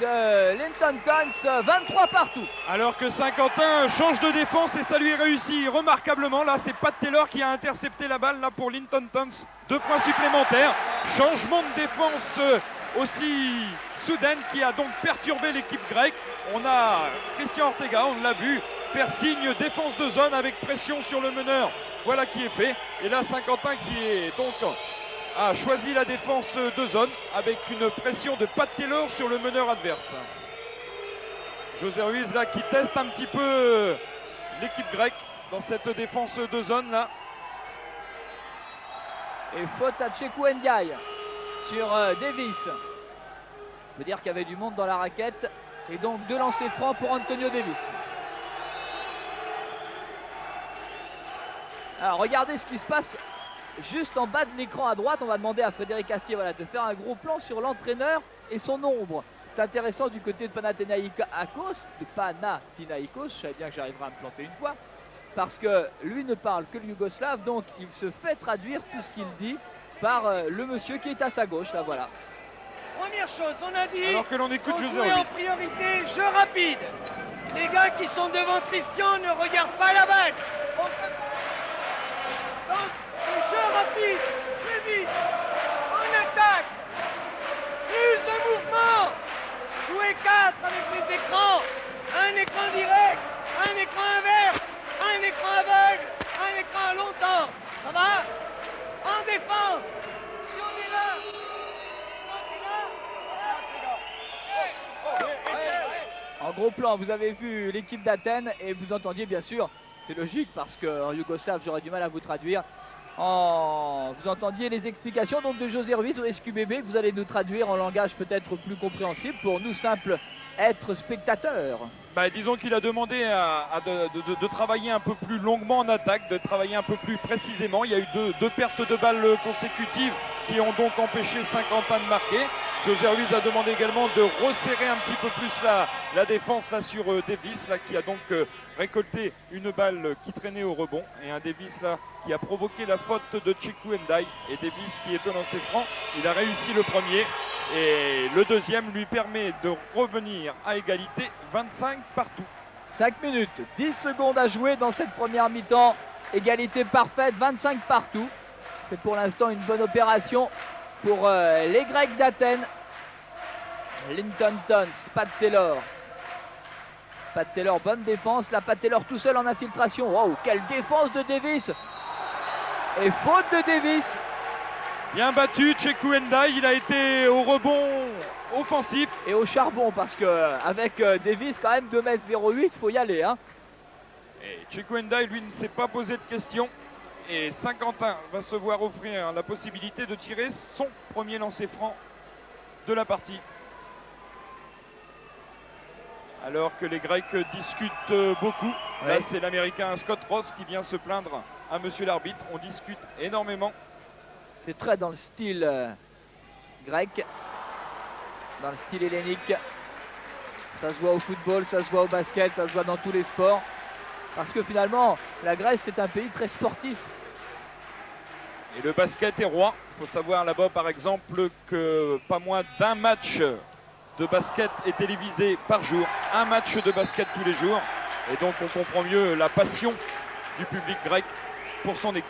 de Linton Tons, 23 partout. Alors que Saint-Quentin change de défense et ça lui réussit remarquablement. Là, c'est Pat Taylor qui a intercepté la balle là pour Linton Tons. 2 points supplémentaires. Changement de défense aussi soudaine qui a donc perturbé l'équipe grecque. On a Christian Ortega, on l'a vu, faire signe défense de zone avec pression sur le meneur. Voilà qui est fait. Et là, Saint-Quentin qui est donc a choisi la défense de zone avec une pression de Pat Taylor sur le meneur adverse. José Ruiz là qui teste un petit peu l'équipe grecque dans cette défense de zone là. Et faute à Tcheko Ndiaye sur Davis. On peut dire qu'il y avait du monde dans la raquette. Et donc 2 lancers francs pour Antonio Davis. Alors regardez ce qui se passe juste en bas de l'écran à droite. On va demander à Frédéric Astier de faire un gros plan sur l'entraîneur et son ombre. C'est intéressant du côté de Panathinaïkos. Je savais bien que j'arriverais à me planter une fois. Parce que lui ne parle que le yougoslave. Donc il se fait traduire tout ce qu'il dit par le monsieur qui est à sa gauche. Là voilà. Première chose, on a dit alors que l'on écoute qu'on José jouait en Ruiz. priorité jeu rapide. Les gars qui sont devant Christian ne regardent pas la balle. Donc, le jeu rapide, plus vite, en attaque, plus de mouvement. Jouer 4 avec les écrans, un écran direct, un écran inverse, un écran aveugle, un écran à longtemps. Ça va? En défense. Si on est là, En gros plan, vous avez vu l'équipe d'Athènes et vous entendiez bien sûr, c'est logique parce qu'en yougoslave j'aurais du mal à vous traduire, vous entendiez les explications donc de José Ruiz au SQBB que vous allez nous traduire en langage peut-être plus compréhensible pour nous simples êtres spectateurs. Bah, disons qu'il a demandé de travailler un peu plus longuement en attaque, de travailler un peu plus précisément. Il y a eu deux pertes de balles consécutives qui ont donc empêché Saint-Quentin de marquer. José Ruiz a demandé également de resserrer un petit peu plus la défense là, sur Davis là, qui a donc récolté une balle qui traînait au rebond. Et un Davis là, qui a provoqué la faute de Tchekou Ndiaye. Et Davis qui est au lancer franc, il a réussi le premier. Et le deuxième lui permet de revenir à égalité, 25 partout. 5 minutes, 10 secondes à jouer dans cette première mi-temps. Égalité parfaite, 25 partout. C'est pour l'instant une bonne opération pour les Grecs d'Athènes. Linton Tons, Pat Taylor. Pat Taylor, bonne défense. Là, Pat Taylor tout seul en infiltration. Wow, quelle défense de Davis. Et faute de Davis. Bien battu, Tchekou Ndiaye, il a été au rebond offensif. Et au charbon, parce qu'avec Davis, quand même 2,08 m, il faut y aller. Hein. Et Tchekou Ndiaye, lui, ne s'est pas posé de questions. Et Saint-Quentin va se voir offrir la possibilité de tirer son premier lancer franc de la partie. Alors que les Grecs discutent beaucoup. Ouais. Là, c'est l'Américain Scott Ross qui vient se plaindre à monsieur l'arbitre. On discute énormément. C'est très dans le style grec, dans le style hellénique. Ça se voit au football, ça se voit au basket, ça se voit dans tous les sports. Parce que finalement, la Grèce, c'est un pays très sportif. Et le basket est roi. Il faut savoir là-bas, par exemple, que pas moins d'un match de basket est télévisé par jour. Un match de basket tous les jours. Et donc, on comprend mieux la passion du public grec pour son équipe.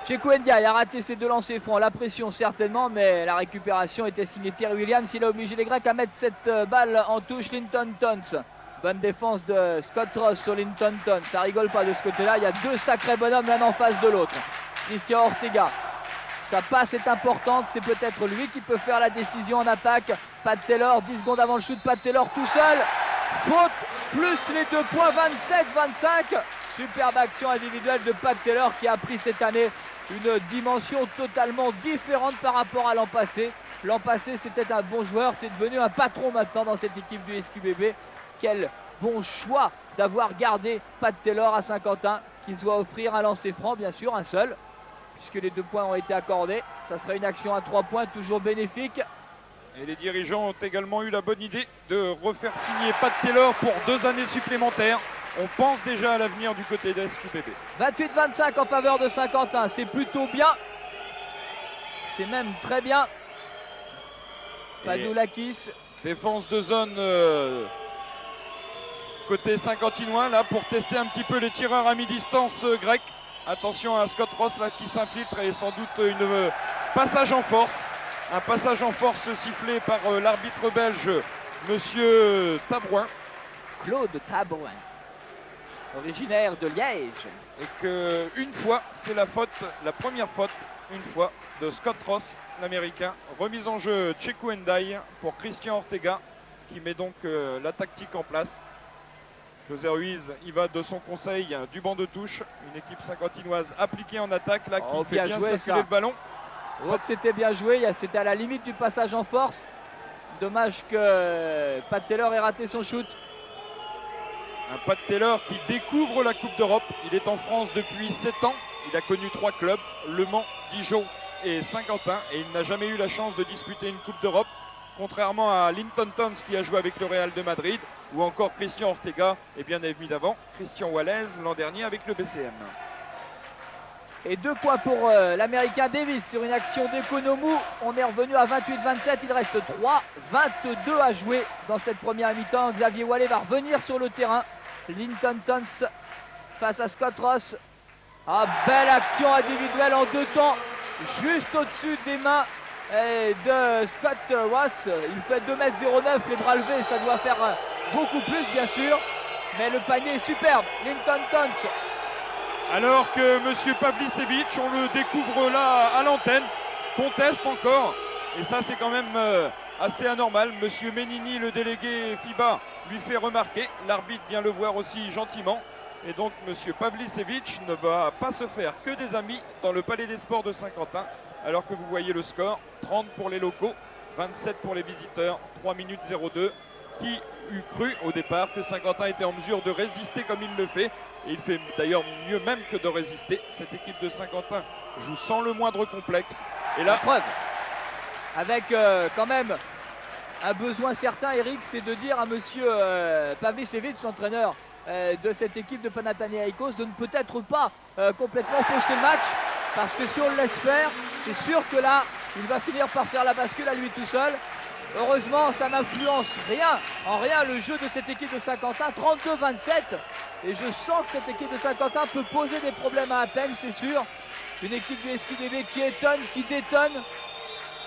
Tchekou Ndiaye a raté ses 2 lancers francs. La pression, certainement, mais la récupération était signée Terry Williams. Il a obligé les Grecs à mettre cette balle en touche. Linton Tons. Bonne défense de Scott Ross sur Linton Tons. Ça rigole pas de ce côté-là. Il y a 2 sacrés bonhommes l'un en face de l'autre. Christian Ortega. Sa passe est importante. C'est peut-être lui qui peut faire la décision en attaque. Pat Taylor, 10 secondes avant le shoot. Pat Taylor tout seul. Faute, plus les 2 points, 27-25. Superbe action individuelle de Pat Taylor qui a pris cette année une dimension totalement différente par rapport à l'an passé. L'an passé, c'était un bon joueur. C'est devenu un patron maintenant dans cette équipe du SQBB. Quel bon choix d'avoir gardé Pat Taylor à Saint-Quentin qui se doit offrir un lancer franc, bien sûr, un seul, puisque les 2 points ont été accordés. Ça serait une action à 3 points, toujours bénéfique. Et les dirigeants ont également eu la bonne idée de refaire signer Pat Taylor pour 2 années supplémentaires. On pense déjà à l'avenir du côté de SQBB. 28-25 en faveur de Saint-Quentin, c'est plutôt bien. C'est même très bien. Panoulakis. Défense de zone côté Saint-Quentinois là pour tester un petit peu les tireurs à mi-distance grecs. Attention à Scott Ross là qui s'infiltre et sans doute une passage en force. Un passage en force sifflé par l'arbitre belge, monsieur Tabrouin. Claude Tabrouin, originaire de Liège. Et que une fois, c'est la faute, la première faute, une fois, de Scott Ross, l'américain. Remise en jeu Tchekou Ndiaye pour Christian Ortega, qui met donc la tactique en place. José Ruiz, il va de son conseil du banc de touche. Une équipe saint-quentinoise appliquée en attaque, là, qui fait bien circuler le ballon. On voit que c'était bien joué, c'était à la limite du passage en force. Dommage que Pat Taylor ait raté son shoot. Un Pat Taylor qui découvre la Coupe d'Europe. Il est en France depuis 7 ans. Il a connu 3 clubs, Le Mans, Dijon et Saint-Quentin. Et il n'a jamais eu la chance de disputer une Coupe d'Europe. Contrairement à Linton Tons qui a joué avec le Real de Madrid. Ou encore Christian Ortega et bien évidemment Christian Wallace l'an dernier avec le BCM. Et 2 points pour l'Américain Davis sur une action d'Economou. On est revenu à 28-27. Il reste 3-22 à jouer dans cette première mi-temps. Xavier Wallet va revenir sur le terrain. Linton Tons face à Scott Ross. Ah, belle action individuelle en 2 temps. Juste au-dessus des mains de Scott Ross. Il fait 2,09 m, les bras levés. Ça doit faire beaucoup plus bien sûr, mais le panier est superbe. Linton Tons. Alors que M. Pavlicevic, on le découvre là à l'antenne, conteste encore. Et ça, c'est quand même assez anormal. M. Menini, le délégué FIBA, lui fait remarquer. L'arbitre vient le voir aussi gentiment. Et donc, M. Pavlicevic ne va pas se faire que des amis dans le Palais des Sports de Saint-Quentin. Alors que vous voyez le score, 30 pour les locaux, 27 pour les visiteurs, 3 minutes 02. Qui eût cru au départ que Saint-Quentin était en mesure de résister comme il le fait. Et il fait d'ailleurs mieux même que de résister. Cette équipe de Saint-Quentin joue sans le moindre complexe. Et là, preuve, avec quand même un besoin certain, Eric, c'est de dire à monsieur Pavlicevic, l'entraîneur de cette équipe de Panathinaikos, de ne peut-être pas complètement fausser le match. Parce que si on le laisse faire, c'est sûr que là, il va finir par faire la bascule à lui tout seul. Heureusement, ça n'influence en rien le jeu de cette équipe de Saint-Quentin, 32-27. Et je sens que cette équipe de Saint-Quentin peut poser des problèmes à Athènes, c'est sûr. Une équipe du SQDB qui étonne, qui détonne.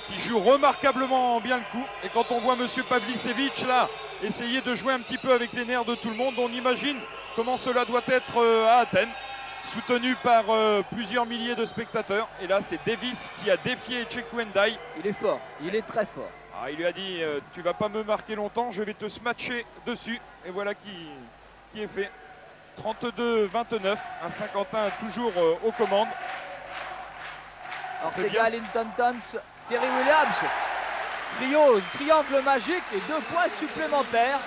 Qui joue remarquablement bien le coup. Et quand on voit M. Pavlicevic là, essayer de jouer un petit peu avec les nerfs de tout le monde, on imagine comment cela doit être à Athènes. Soutenu par plusieurs milliers de spectateurs. Et là, c'est Davis qui a défié Echekwu Ndiaye. Il est fort, il est très fort. Ah, il lui a dit tu vas pas me marquer longtemps, je vais te smatcher dessus. Et voilà qui est fait. 32-29, un Saint-Quentin toujours aux commandes. Ortega, Linton Tons, Terry Williams. Triangle magique et 2 points supplémentaires.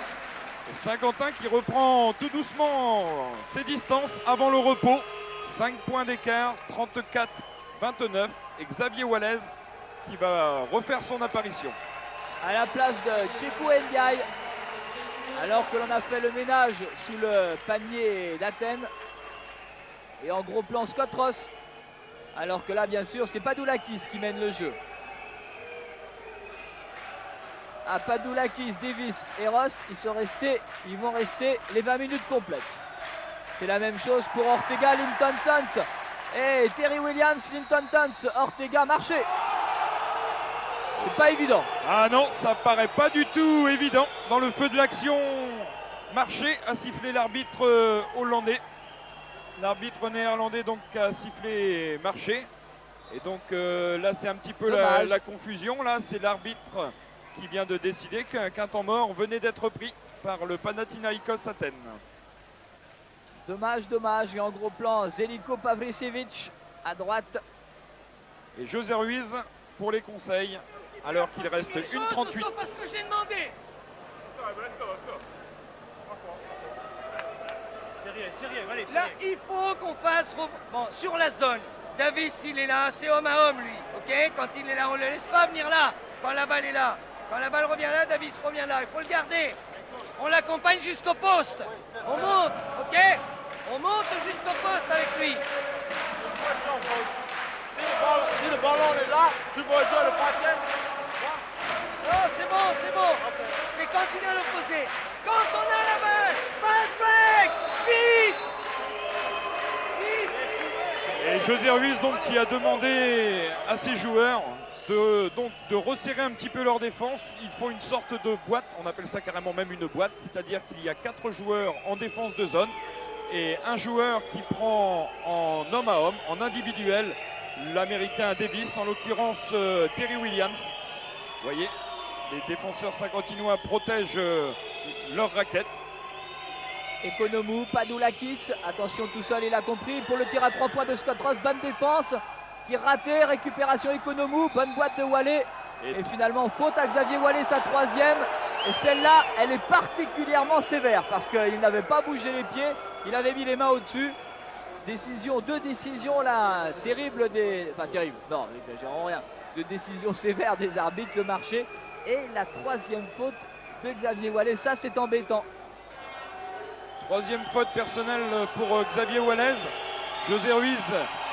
Et Saint-Quentin qui reprend tout doucement ses distances avant le repos. 5 points d'écart, 34-29. Et Xavier Wallez qui va refaire son apparition. À la place de Echekwu Ndiaye, alors que l'on a fait le ménage sous le panier d'Athènes. Et en gros plan Scott Ross, alors que là bien sûr c'est Padoulakis qui mène le jeu. À Padoulakis, Davis et Ross, ils vont rester les 20 minutes complètes. C'est la même chose pour Ortega, Linton Tons et Terry Williams, Linton Tons, Ortega, marché. C'est pas évident. Ah non, ça paraît pas du tout évident. Dans le feu de l'action, marché a sifflé l'arbitre hollandais. L'arbitre néerlandais donc a sifflé marché. Et donc là c'est un petit peu la confusion. Là c'est l'arbitre qui vient de décider qu'un temps mort venait d'être pris par le Panathinaikos Athènes. Dommage. Et en gros plan, Zeljko Pavlicevic à droite. Et José Ruiz pour les conseils. Alors qu'il reste 1:38. Parce que j'ai demandé. Là, il faut qu'on fasse sur la zone. Davis, il est là, c'est homme à homme lui. Ok, quand il est là, on ne le laisse pas venir là. Quand la balle est là, quand la balle revient là, Davis revient là. Il faut le garder. On l'accompagne jusqu'au poste. On monte, ok. On monte jusqu'au poste avec lui. Si le ballon est là, tu vas jouer le patin. Oh, c'est bon. C'est quand il est à l'opposé. Quand on a la balle, passe break, vite. Et José Ruiz donc qui a demandé à ses joueurs de resserrer un petit peu leur défense. Il faut une sorte de boîte, on appelle ça carrément même une boîte, c'est-à-dire qu'il y a 4 joueurs en défense de zone et un joueur qui prend en homme à homme, en individuel, l'américain Davis, en l'occurrence Terry Williams. Vous voyez, les défenseurs saint-quentinois protègent leur raquette. Economou, Padoulakis, attention tout seul, il a compris. Pour le tir à 3 points de Scott Ross, bonne défense. Tir raté, récupération Economou, bonne boîte de Wallet. Et finalement, faute à Xavier Wallet, sa 3e. Et celle-là, elle est particulièrement sévère parce qu'il n'avait pas bougé les pieds, il avait mis les mains au-dessus. Deux décisions là, terribles enfin terribles, non, n'exagérons rien. 2 décisions sévères des arbitres, le marché. Et la 3e faute de Xavier Wallet, ça c'est embêtant. 3e faute personnelle pour Xavier Wallez. José Ruiz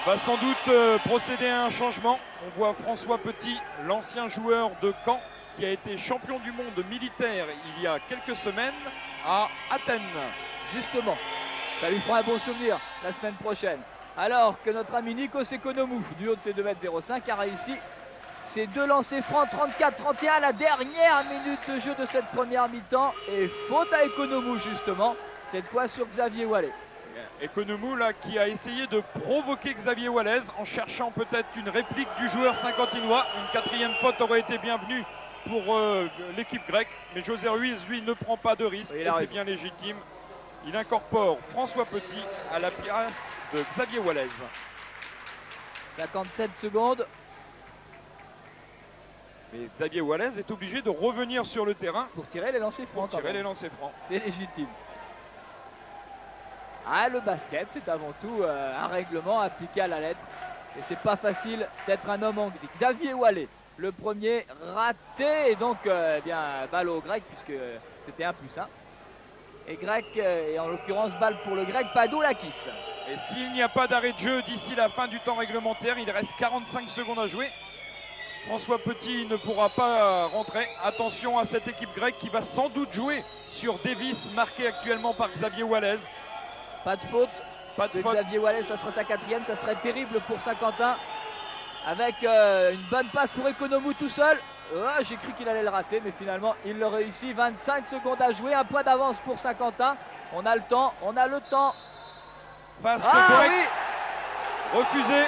va sans doute procéder à un changement. On voit François Petit, l'ancien joueur de Caen, qui a été champion du monde militaire il y a quelques semaines à Athènes. Justement, ça lui fera un bon souvenir la semaine prochaine. Alors que notre ami Nikos Economou, du haut de ses 2,05 m, a réussi ces deux lancers francs, 34-31, la dernière minute de jeu de cette première mi-temps. Et faute à Economou justement, cette fois sur Xavier Wallet. Economou là qui a essayé de provoquer Xavier Wallez en cherchant peut-être une réplique du joueur saint-quentinois. Une quatrième faute aurait été bienvenue pour l'équipe grecque. Mais José Ruiz, lui, ne prend pas de risque et c'est bien légitime. Il incorpore François Petit à la place de Xavier Wallez. 57 secondes. Mais Xavier Wallez est obligé de revenir sur le terrain pour tirer les lancers francs. C'est légitime. Ah, le basket, c'est avant tout un règlement appliqué à la lettre. Et c'est pas facile d'être un homme anglais. Xavier Wallet, le premier raté. Et donc, bien, balle au grec, puisque c'était 1+1. Et grec, et en l'occurrence, balle pour le grec, Padoulakis. Et s'il n'y a pas d'arrêt de jeu d'ici la fin du temps réglementaire, il reste 45 secondes à jouer. François Petit ne pourra pas rentrer. Attention à cette équipe grecque qui va sans doute jouer sur Davis, marqué actuellement par Xavier Wallez. Pas de faute de Xavier Wallet, ça sera sa quatrième, ça serait terrible pour Saint-Quentin. Avec une bonne passe pour Economou tout seul. J'ai cru qu'il allait le rater, mais finalement il le réussit. 25 secondes à jouer, un point d'avance pour Saint-Quentin. On a le temps, Passe correct. Oui. Refusé,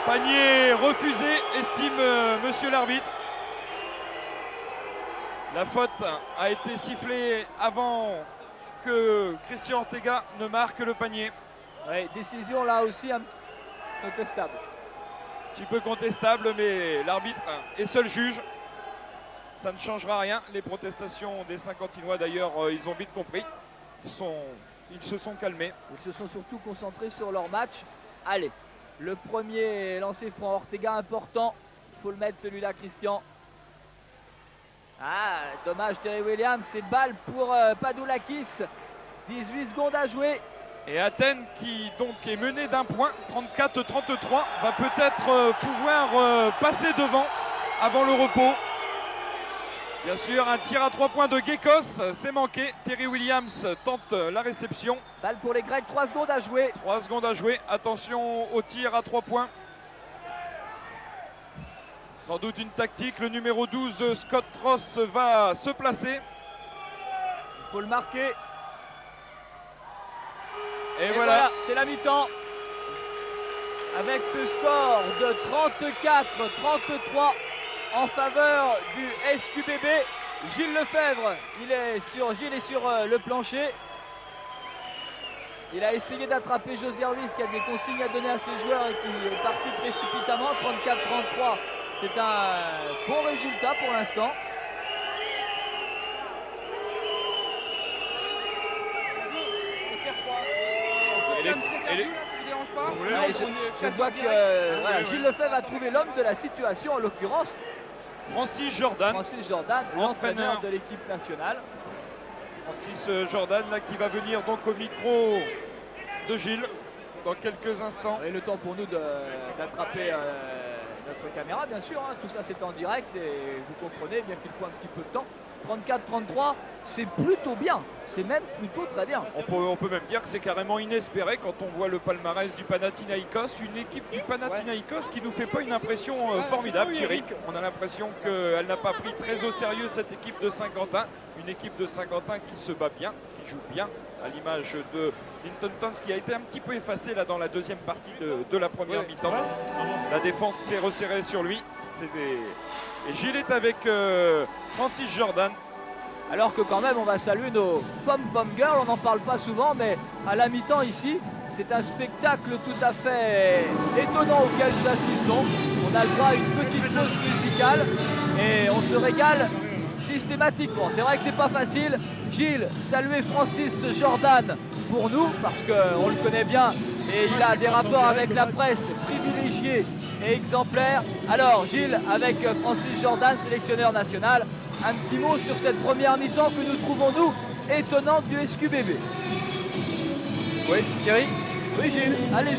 panier refusé, estime monsieur l'arbitre. La faute a été sifflée avant que Christian Ortega ne marque le panier. Oui, décision là aussi contestable. Un petit peu contestable, mais l'arbitre est seul juge. Ça ne changera rien. Les protestations des Saint-Quentinois d'ailleurs, ils ont vite compris. Ils se sont calmés. Ils se sont surtout concentrés sur leur match. Allez, le premier lancé franc Ortega important. Il faut le mettre celui-là, Christian. Ah, dommage Terry Williams, c'est balle pour Padoulakis. 18 secondes à jouer. Et Athènes qui donc est menée d'un point, 34-33, va peut-être pouvoir passer devant avant le repos. Bien sûr, un tir à 3 points de Gekos, c'est manqué. Terry Williams tente la réception. Balle pour les Grecs, 3 secondes à jouer. 3 secondes à jouer, attention au tir à 3 points. Sans doute une tactique, le numéro 12, Scott Ross, va se placer. Il faut le marquer. Et voilà, c'est la mi-temps. Avec ce score de 34-33 en faveur du SQBB. Gilles Lefebvre, Gilles est sur le plancher. Il a essayé d'attraper José Ruiz qui a des consignes à donner à ses joueurs et qui est parti précipitamment. 34-33. C'est un bon résultat pour l'instant. Je vois que Gilles Lefebvre a trouvé l'homme de la situation, en l'occurrence Francis Jordan, l'entraîneur de l'équipe nationale. Francis Jordan là, qui va venir donc au micro de Gilles dans quelques instants. Et le temps pour nous d'attraper notre caméra, bien sûr, tout ça c'est en direct et vous comprenez bien qu'il faut un petit peu de temps. 34-33, c'est plutôt bien, c'est même plutôt très bien. On peut même dire que c'est carrément inespéré quand on voit le palmarès du Panathinaïkos, une équipe du Panathinaïkos qui nous fait pas une impression formidable, Thierry. On a l'impression qu'elle n'a pas pris très au sérieux cette équipe de Saint-Quentin, une équipe de Saint-Quentin qui se bat bien, qui joue bien, à l'image de Linton Tons qui a été un petit peu effacé là dans la deuxième partie de la première mi-temps. La défense s'est resserrée sur lui. Et Gilles est avec Francis Jordan. Alors que quand même on va saluer nos pom-pom girls, on n'en parle pas souvent, mais à la mi-temps ici, c'est un spectacle tout à fait étonnant auquel nous assistons. On a le droit à une petite pause musicale et on se régale systématiquement. C'est vrai que c'est pas facile. Gilles, saluer Francis Jordan pour nous, parce qu'on le connaît bien et il a des rapports avec la presse privilégiés et exemplaires. Alors Gilles, avec Francis Jordan, sélectionneur national, un petit mot sur cette première mi-temps que nous trouvons, nous, étonnante du SQBB. Oui, Thierry? Oui Gilles, allez-y.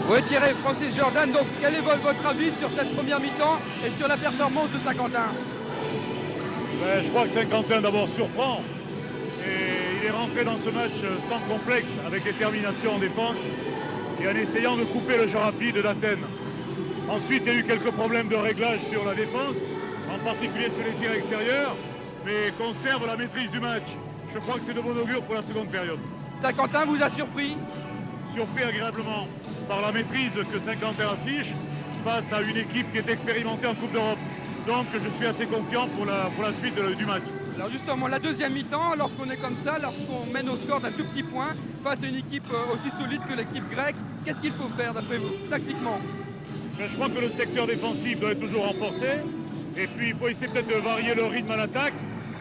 Oui Thierry, Francis Jordan, donc quel est votre avis sur cette première mi-temps et sur la performance de Saint-Quentin? Je crois que Saint-Quentin d'abord surprend. Et il est rentré dans ce match sans complexe, avec détermination en défense. et en essayant de couper le jeu rapide d'Athènes. Ensuite, il y a eu quelques problèmes de réglage sur la défense, en particulier sur les tirs extérieurs, mais conserve la maîtrise du match. Je crois que c'est de bon augure pour la seconde période. Saint-Quentin vous a surpris? Surpris agréablement par la maîtrise que Saint-Quentin affiche face à une équipe qui est expérimentée en Coupe d'Europe. Donc je suis assez confiant pour la suite du match. Alors justement, la deuxième mi-temps, lorsqu'on est comme ça, lorsqu'on mène au score d'un tout petit point, face à une équipe aussi solide que l'équipe grecque, qu'est-ce qu'il faut faire d'après vous, tactiquement? Je crois que le secteur défensif doit être toujours renforcé. Et puis il faut essayer peut-être de varier le rythme à l'attaque,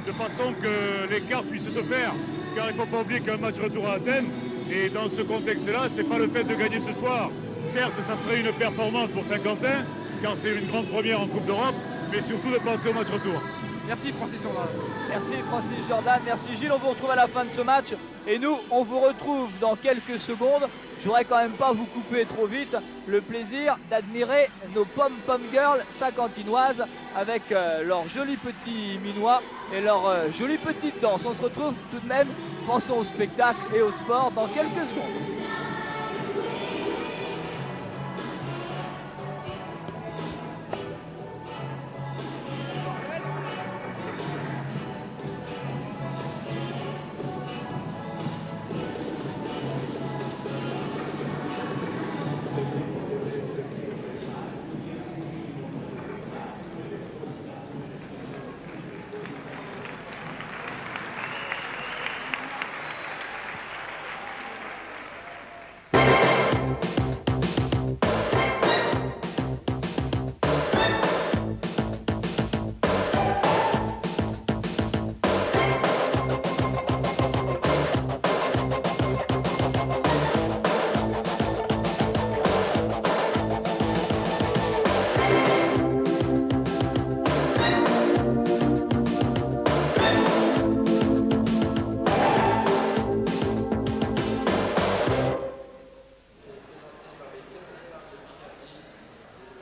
de façon que l'écart puisse se faire. Car il ne faut pas oublier qu'un match retour à Athènes, et dans ce contexte-là, c'est pas le fait de gagner ce soir. Certes, ça serait une performance pour Saint-Quentin, car c'est une grande première en Coupe d'Europe, mais surtout de penser au match retour. Merci Francis Jordan. Merci Francis Jordan, merci Gilles, on vous retrouve à la fin de ce match et nous on vous retrouve dans quelques secondes. Je voudrais quand même pas vous couper trop vite, le plaisir d'admirer nos pom-pom girls saint-quentinoises avec leurs jolis petits minois et leurs jolies petites danses. On se retrouve tout de même, pensons au spectacle et au sport dans quelques secondes.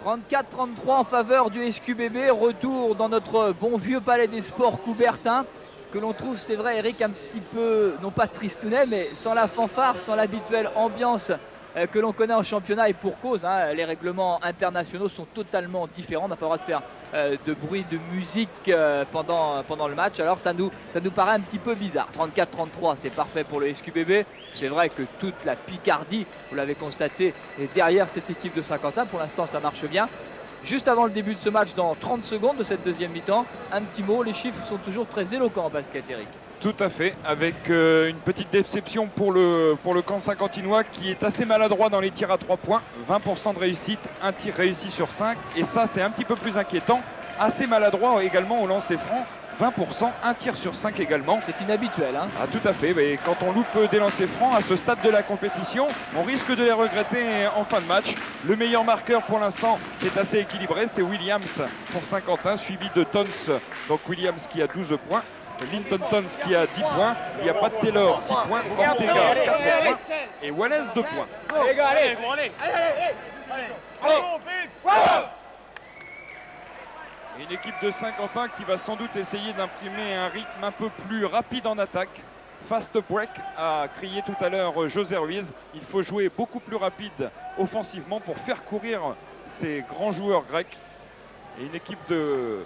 « 34-33 en faveur du SQBB, retour dans notre bon vieux palais des sports Coubertin, que l'on trouve, c'est vrai Eric, un petit peu, non pas tristounet, mais sans la fanfare, sans l'habituelle ambiance que l'on connaît en championnat, et pour cause, hein, les règlements internationaux sont totalement différents, on n'a pas le droit de faire de bruit de musique pendant le match, alors ça nous paraît un petit peu bizarre. 34-33, c'est parfait pour le SQBB, c'est vrai que toute la Picardie, vous l'avez constaté, est derrière cette équipe de Saint-Quentin, pour l'instant ça marche bien. Juste avant le début de ce match, dans 30 secondes de cette deuxième mi-temps, un petit mot, les chiffres sont toujours très éloquents en basket, Eric. Tout à fait, avec une petite déception pour le camp saint-quentinois qui est assez maladroit dans les tirs à 3 points. 20% de réussite, un tir réussi sur 5. Et ça, c'est un petit peu plus inquiétant. Assez maladroit également au lancer franc. 20%, un tir sur 5 également. C'est inhabituel. Hein. Ah, tout à fait. Mais quand on loupe des lancers francs à ce stade de la compétition, on risque de les regretter en fin de match. Le meilleur marqueur pour l'instant, c'est assez équilibré. C'est Williams pour Saint-Quentin, suivi de Tons. Donc Williams qui a 12 points. Linton Tons qui a 10 points, il n'y a pas de Taylor 6 points, Ortega 4 points et Wallace 2 points. Et une équipe de Saint-Quentin qui va sans doute essayer d'imprimer un rythme un peu plus rapide en attaque. Fast break a crié tout à l'heure José Ruiz. Il faut jouer beaucoup plus rapide offensivement pour faire courir ces grands joueurs grecs. Et une équipe de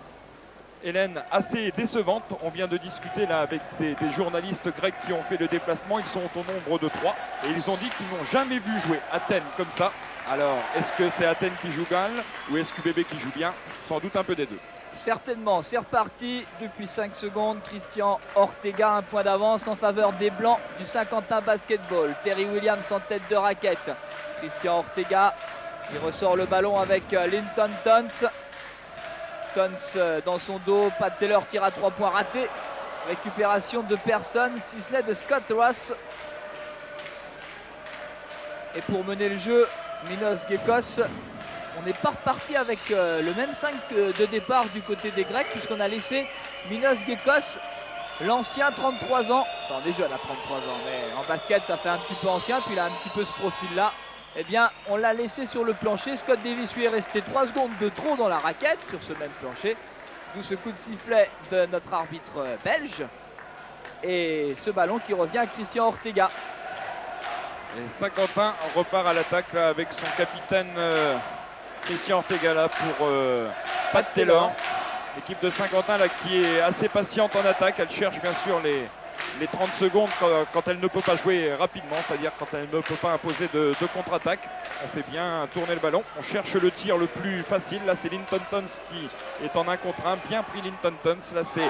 Hélène assez décevante. On vient de discuter là avec des journalistes grecs qui ont fait le déplacement. Ils sont au nombre de 3 et ils ont dit qu'ils n'ont jamais vu jouer Athènes comme ça. Alors, est-ce que c'est Athènes qui joue mal ou est-ce que SQBB qui joue bien? Sans doute un peu des deux. Certainement, c'est reparti depuis 5 secondes. Christian Ortega, un point d'avance en faveur des Blancs du Saint-Quentin Basketball. Terry Williams en tête de raquette. Christian Ortega, il ressort le ballon avec Linton Tons. Tons dans son dos, Pat Taylor tire à 3 points raté. Récupération de personne, si ce n'est de Scott Ross. Et pour mener le jeu, Minos Gekos. On n'est pas reparti avec le même 5 de départ du côté des Grecs, puisqu'on a laissé Minos Gekos, l'ancien 33 ans. Enfin, on est jeune à 33 ans, mais en basket ça fait un petit peu ancien, puis il a un petit peu ce profil-là. Eh bien, on l'a laissé sur le plancher. Scott Davis lui est resté 3 secondes de trop dans la raquette sur ce même plancher. D'où ce coup de sifflet de notre arbitre belge. Et ce ballon qui revient à Christian Ortega. Et Saint-Quentin repart à l'attaque là, avec son capitaine Christian Ortega là pour Pat Taylor. L'équipe de Saint-Quentin là qui est assez patiente en attaque. Elle cherche bien sûr les 30 secondes quand elle ne peut pas jouer rapidement, c'est-à-dire quand elle ne peut pas imposer de contre-attaque. On fait bien tourner le ballon. On cherche le tir le plus facile. Là c'est Linton Tons qui est en 1 contre 1. Bien pris Linton Tons. Là c'est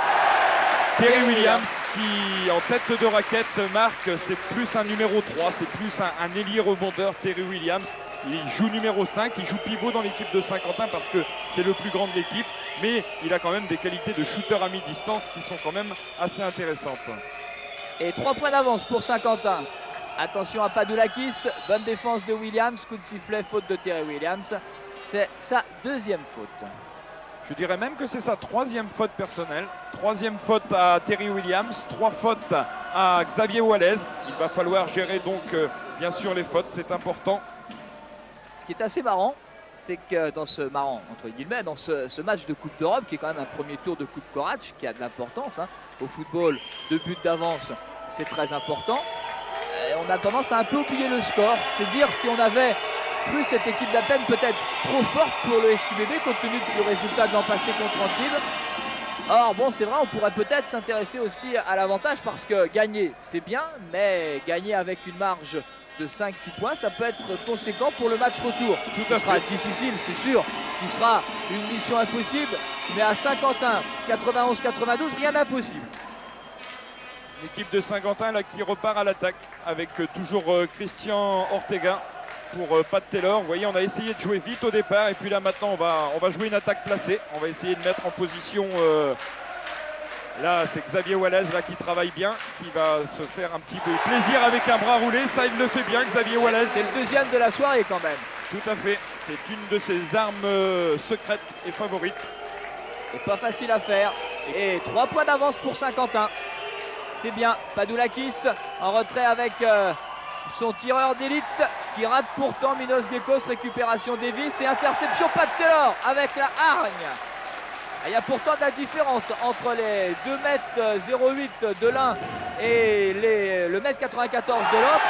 Terry Williams qui en tête de raquette marque. C'est plus un numéro 3, c'est plus un ailier rebondeur. Terry Williams, il joue numéro 5, il joue pivot dans l'équipe de Saint-Quentin parce que c'est le plus grand de l'équipe, mais il a quand même des qualités de shooter à mi-distance qui sont quand même assez intéressantes. Et 3 points d'avance pour Saint-Quentin. Attention à Padoulakis, bonne défense de Williams, coup de sifflet, faute de Terry Williams. C'est sa 2e faute. Je dirais même que c'est sa 3e faute personnelle. 3e faute à Terry Williams, 3 fautes à Xavier Wallace. Il va falloir gérer donc bien sûr les fautes, c'est important. Ce qui est assez marrant, c'est que dans ce ce match de Coupe d'Europe, qui est quand même un premier tour de Coupe Corach, qui a de l'importance au football, 2 buts d'avance, c'est très important. On a tendance à un peu oublier le score, c'est dire si on avait plus cette équipe d'Athènes peut-être trop forte pour le SQBB compte tenu du résultat de l'an passé contre Antibes. Or bon, c'est vrai, on pourrait peut-être s'intéresser aussi à l'avantage parce que gagner c'est bien, mais gagner avec une marge de 5-6 points, ça peut être conséquent pour le match retour. Tout sera difficile, c'est sûr, qui sera une mission impossible, mais à Saint-Quentin 91-92, rien d'impossible. L'équipe de Saint-Quentin là qui repart à l'attaque avec toujours Christian Ortega pour Pat Taylor. Vous voyez, on a essayé de jouer vite au départ et puis là maintenant on va jouer une attaque placée. On va essayer de mettre en position là c'est Xavier Wallace là qui travaille bien, qui va se faire un petit peu plaisir avec un bras roulé. Ça il le fait bien Xavier Wallace. C'est le 2e de la soirée quand même. Tout à fait, c'est une de ses armes secrètes et favorites. Et pas facile à faire. Et 3 points d'avance pour Saint-Quentin. C'est bien, Padoulakis en retrait avec son tireur d'élite qui rate pourtant Minos Gekos, récupération Davis et interception Pat Taylor avec la hargne. Il y a pourtant de la différence entre les 2,08 m de l'un et le 1,94 m de l'autre.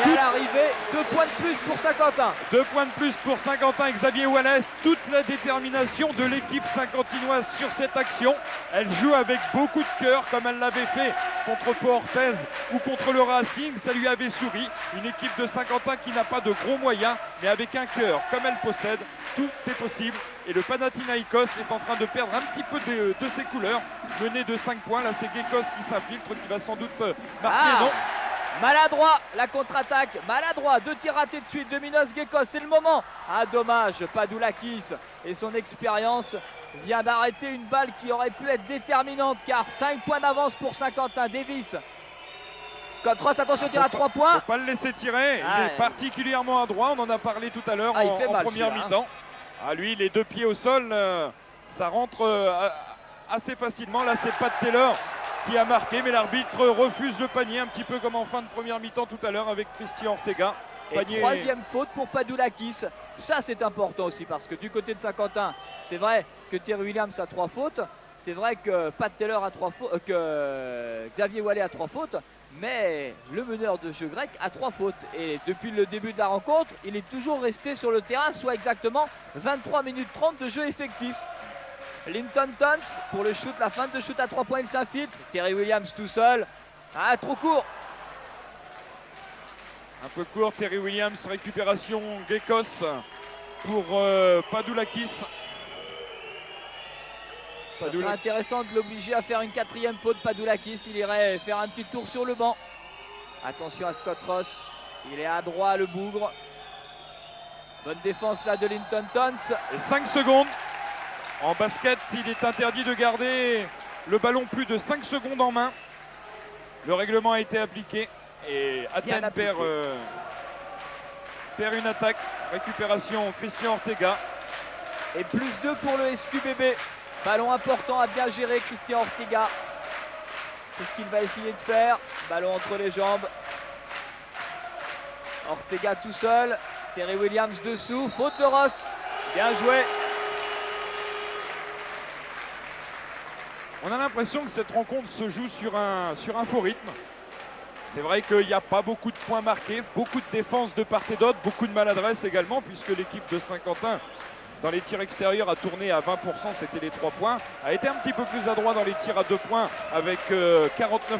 Mais à l'arrivée, 2 points de plus pour Saint-Quentin. 2 points de plus pour Saint-Quentin et Xavier Wallace. Toute la détermination de l'équipe saint-quentinoise sur cette action. Elle joue avec beaucoup de cœur comme elle l'avait fait contre Pau Orthez ou contre le Racing. Ça lui avait souri. Une équipe de Saint-Quentin qui n'a pas de gros moyens, mais avec un cœur comme elle possède, tout est possible. Et le Panathinaïkos est en train de perdre un petit peu de ses couleurs. Mené de 5 points. Là, c'est Gekos qui s'infiltre, qui va sans doute marquer. Non. Maladroit, la contre-attaque, maladroit, 2 tirs ratés de suite de Minos Gekos, c'est le moment. Ah dommage, Padoulakis et son expérience vient d'arrêter une balle qui aurait pu être déterminante car 5 points d'avance pour Saint-Quentin. Davis, Scott Ross, attention, tir à 3 points. Faut pas le laisser tirer, il est particulièrement adroit, on en a parlé tout à l'heure en première mi-temps. Ah lui, les 2 pieds au sol, ça rentre assez facilement. Là c'est Pat Taylor qui a marqué, mais l'arbitre refuse le panier, un petit peu comme en fin de première mi-temps tout à l'heure avec Christian Ortega. Panier... Et 3e faute pour Padoulakis. Ça c'est important aussi parce que du côté de Saint-Quentin, c'est vrai que Terry Williams a 3 fautes, c'est vrai que Pat Taylor a 3 fautes, que Xavier Wallet a 3 fautes, mais le meneur de jeu grec a 3 fautes. Et depuis le début de la rencontre, il est toujours resté sur le terrain, soit exactement 23 minutes 30 de jeu effectif. Linton Tons pour le shoot, la fin de shoot à 3 points, il s'infiltre. Terry Williams tout seul. Ah, trop court. Un peu court, Terry Williams, récupération Gekos pour Padoulakis. Ça serait intéressant de l'obliger à faire une 4e faute. Padoulakis, il irait faire un petit tour sur le banc. Attention à Scott Ross, il est à droite le bougre. Bonne défense là de Linton Tons. Et 5 secondes. En basket, il est interdit de garder le ballon plus de 5 secondes en main. Le règlement a été appliqué et Athènes perd une attaque. Récupération Christian Ortega. Et plus 2 pour le SQBB. Ballon important à bien gérer Christian Ortega. C'est ce qu'il va essayer de faire. Ballon entre les jambes. Ortega tout seul. Terry Williams dessous. Faute de Ross. Bien joué. On a l'impression que cette rencontre se joue sur un faux rythme. C'est vrai qu'il n'y a pas beaucoup de points marqués, beaucoup de défense de part et d'autre, beaucoup de maladresse également, puisque l'équipe de Saint-Quentin, dans les tirs extérieurs, a tourné à 20%, c'était les 3 points. A été un petit peu plus adroit dans les tirs à 2 points avec 49%.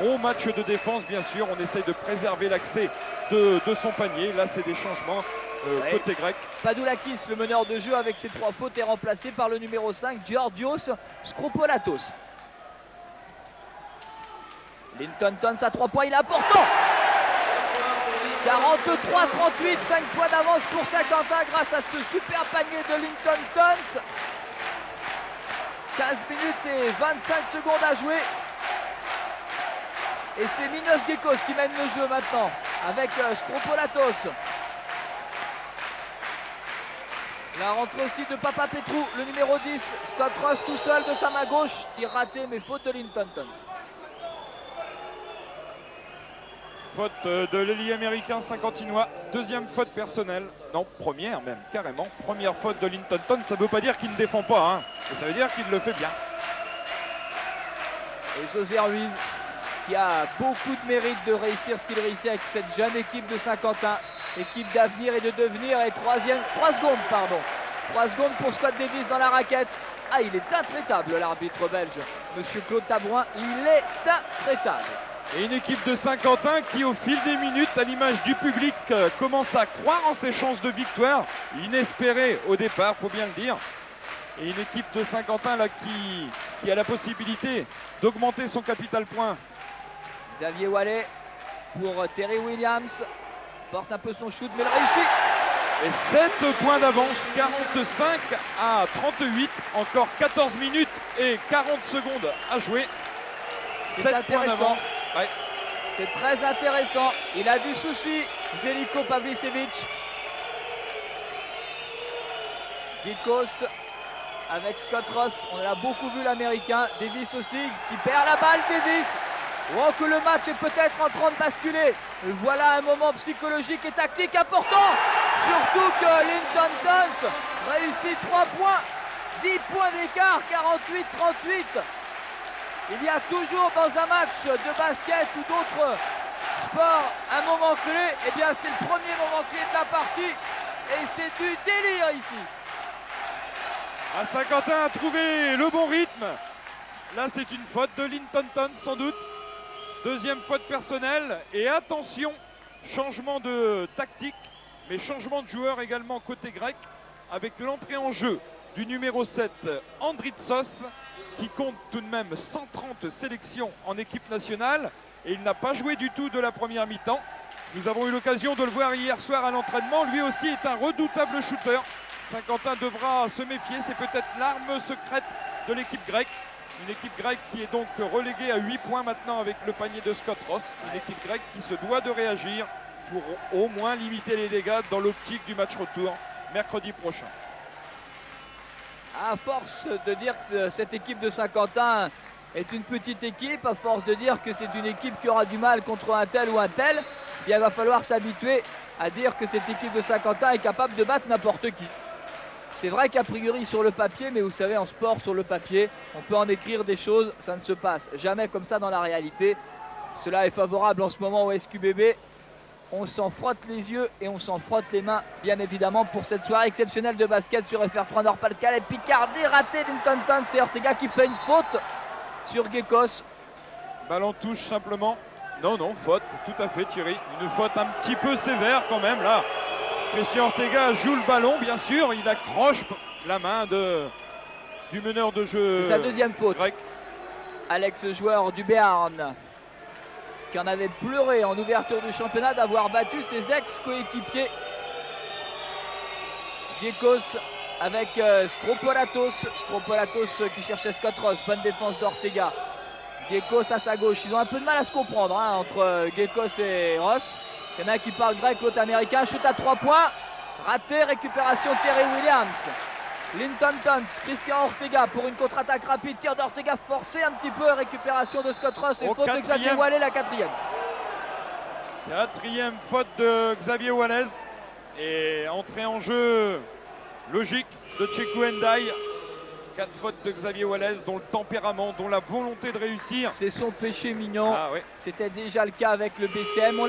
Gros match de défense, bien sûr. On essaye de préserver l'accès de son panier. Là, c'est des changements côté grec. Padoulakis, le meneur de jeu avec ses 3 fautes, est remplacé par le numéro 5, Georgios Skropolatos. Linton Tons à 3 points, il est important. 43-38, 5 points d'avance pour Saint-Quentin grâce à ce super panier de Linton Tons. 15 minutes et 25 secondes à jouer. Et c'est Minos Gekos qui mène le jeu maintenant avec Skropolatos. La rentrée aussi de Papa Petrou, le numéro 10, Scott Ross tout seul de sa main gauche. Tir raté mais faute de Linton Tons. Faute de l'ailier américain saint-quentinois, deuxième faute personnelle, non première même, carrément, première faute de Linton Tons, ça ne veut pas dire qu'il ne défend pas, hein, et ça veut dire qu'il le fait bien. Et José Ruiz qui a beaucoup de mérite de réussir ce qu'il réussit avec cette jeune équipe de Saint-Quentin, équipe d'avenir et de devenir, et 3 secondes, pardon. 3 secondes pour Scott Davis dans la raquette. Ah, il est intraitable l'arbitre belge, monsieur Claude Tabouin, il est intraitable. Et une équipe de Saint-Quentin qui, au fil des minutes, à l'image du public, commence à croire en ses chances de victoire. Inespérée au départ, faut bien le dire. Et une équipe de Saint-Quentin là qui a la possibilité d'augmenter son capital point. Xavier Wallet pour Terry Williams. Force un peu son shoot, mais il réussit. Et 7 points d'avance, 45 à 38. Encore 14 minutes et 40 secondes à jouer. 7 points d'avance. Ouais. C'est très intéressant. Il a du souci, Zeljko Pavlicevic. Gekos avec Scott Ross. On a beaucoup vu l'américain. Davis aussi qui perd la balle. Davis. Oh, que le match est peut-être en train de basculer. Et voilà un moment psychologique et tactique important. Surtout que Linton Tons réussit 3 points. 10 points d'écart, 48-38. Il y a toujours dans un match de basket ou d'autres sports un moment clé. Eh bien, c'est le premier moment clé de la partie. Et c'est du délire ici. À Saint-Quentin a trouvé le bon rythme. Là, c'est une faute de Linton Tons sans doute. Deuxième faute personnelle. Et attention, changement de tactique, mais changement de joueur également côté grec, avec l'entrée en jeu du numéro 7, Andritsos, qui compte tout de même 130 sélections en équipe nationale. Et il n'a pas joué du tout de la première mi-temps. Nous avons eu l'occasion de le voir hier soir à l'entraînement. Lui aussi est un redoutable shooter. Saint-Quentin devra se méfier. C'est peut-être l'arme secrète de l'équipe grecque. Une équipe grecque qui est donc reléguée à 8 points maintenant avec le panier de Scott Ross. Une équipe grecque qui se doit de réagir pour au moins limiter les dégâts dans l'optique du match retour mercredi prochain. À force de dire que cette équipe de Saint-Quentin est une petite équipe, à force de dire que c'est une équipe qui aura du mal contre un tel ou un tel, eh bien, il va falloir s'habituer à dire que cette équipe de Saint-Quentin est capable de battre n'importe qui. C'est vrai qu'a priori sur le papier, mais vous savez, en sport, sur le papier, on peut en écrire des choses, ça ne se passe jamais comme ça dans la réalité. Cela est favorable en ce moment au SQBB. On s'en frotte les yeux et on s'en frotte les mains, bien évidemment, pour cette soirée exceptionnelle de basket sur FR3 Nord-Pas-de-Calais. Picardie ratée Linton Tons, c'est Ortega qui fait une faute sur Gekos. Ballon touche simplement. Non, faute, tout à fait Thierry. Une faute un petit peu sévère quand même là. Christian Ortega joue le ballon, bien sûr. Il accroche la main du meneur de jeu. C'est sa deuxième faute. Grec. Alex, joueur du Béarn, qui en avait pleuré en ouverture du championnat d'avoir battu ses ex-coéquipiers. Gekos avec Skropolatos. Skropolatos qui cherchait Scott Ross. Bonne défense d'Ortega. Gekos à sa gauche. Ils ont un peu de mal à se comprendre entre Gekos et Ross. Il y en a un qui parle grec, l'autre américain. Shoot à 3 points. Raté, récupération Terry Williams. Linton Tons, Christian Ortega pour une contre-attaque rapide. Tir d'Ortega forcé un petit peu. Récupération de Scott Ross. Et faute de Xavier Wallet, la 4e. Quatrième faute de Xavier Wallet. Et entrée en jeu logique de Tchekou Ndai. 4 fautes de Xavier Wallace, dont le tempérament, dont la volonté de réussir. C'est son péché mignon. Ah oui. C'était déjà le cas avec le BCM.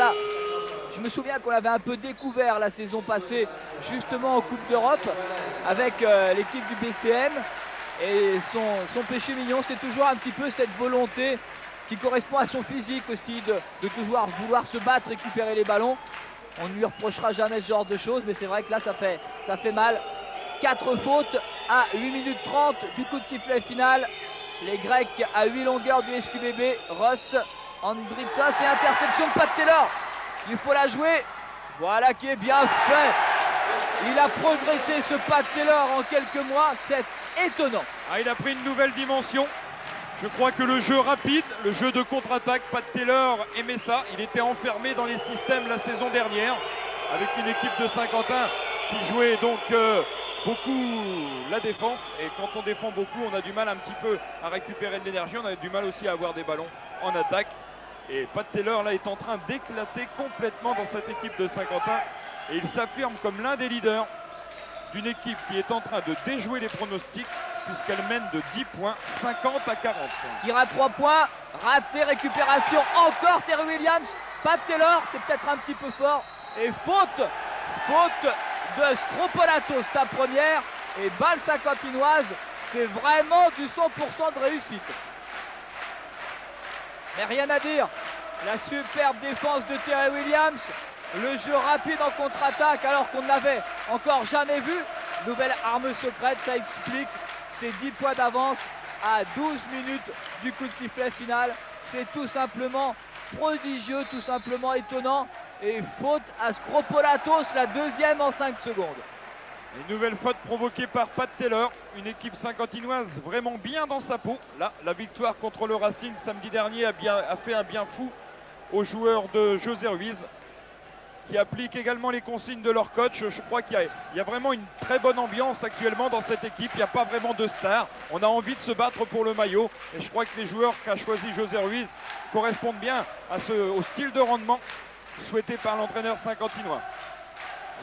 Je me souviens qu'on l'avait un peu découvert la saison passée, justement en Coupe d'Europe, avec l'équipe du BCM. Et son péché mignon, c'est toujours un petit peu cette volonté qui correspond à son physique aussi, de toujours vouloir se battre, récupérer les ballons. On ne lui reprochera jamais ce genre de choses, mais c'est vrai que là, ça fait mal. 4 fautes à 8 minutes 30 du coup de sifflet final. Les Grecs à 8 longueurs du SQBB. Ross, Andritsa, c'est interception de Pat Taylor. Il faut la jouer. Voilà qui est bien fait. Il a progressé ce Pat Taylor en quelques mois. C'est étonnant. Ah, il a pris une nouvelle dimension. Je crois que le jeu rapide, le jeu de contre-attaque, Pat Taylor aimait ça. Il était enfermé dans les systèmes la saison dernière avec une équipe de Saint-Quentin qui jouait donc beaucoup la défense. Et quand on défend beaucoup, on a du mal un petit peu à récupérer de l'énergie. On a du mal aussi à avoir des ballons en attaque. Et Pat Taylor là est en train d'éclater complètement dans cette équipe de Saint-Quentin. Et il s'affirme comme l'un des leaders d'une équipe qui est en train de déjouer les pronostics puisqu'elle mène de 10 points, 50 à 40. Tir à 3 points, raté, récupération, encore Terry Williams. Pat Taylor, c'est peut-être un petit peu fort. Et faute de Skropolatos, sa première. Et balle saint-quentinoise, c'est vraiment du 100% de réussite. Mais rien à dire. La superbe défense de Terry Williams. Le jeu rapide en contre-attaque alors qu'on n'avait encore jamais vu. Nouvelle arme secrète, ça explique ces 10 points d'avance à 12 minutes du coup de sifflet final. C'est tout simplement prodigieux, tout simplement étonnant. Et faute à Skropolatos, la deuxième en 5 secondes. Une nouvelle faute provoquée par Pat Taylor, une équipe saint-quentinoise vraiment bien dans sa peau. Là, la victoire contre le Racing samedi dernier a fait un bien fou aux joueurs de José Ruiz, qui appliquent également les consignes de leur coach. Je crois qu'il y a vraiment une très bonne ambiance actuellement dans cette équipe. Il n'y a pas vraiment de stars. On a envie de se battre pour le maillot. Et je crois que les joueurs qu'a choisi José Ruiz correspondent bien au style de rendement souhaité par l'entraîneur saint-quentinois.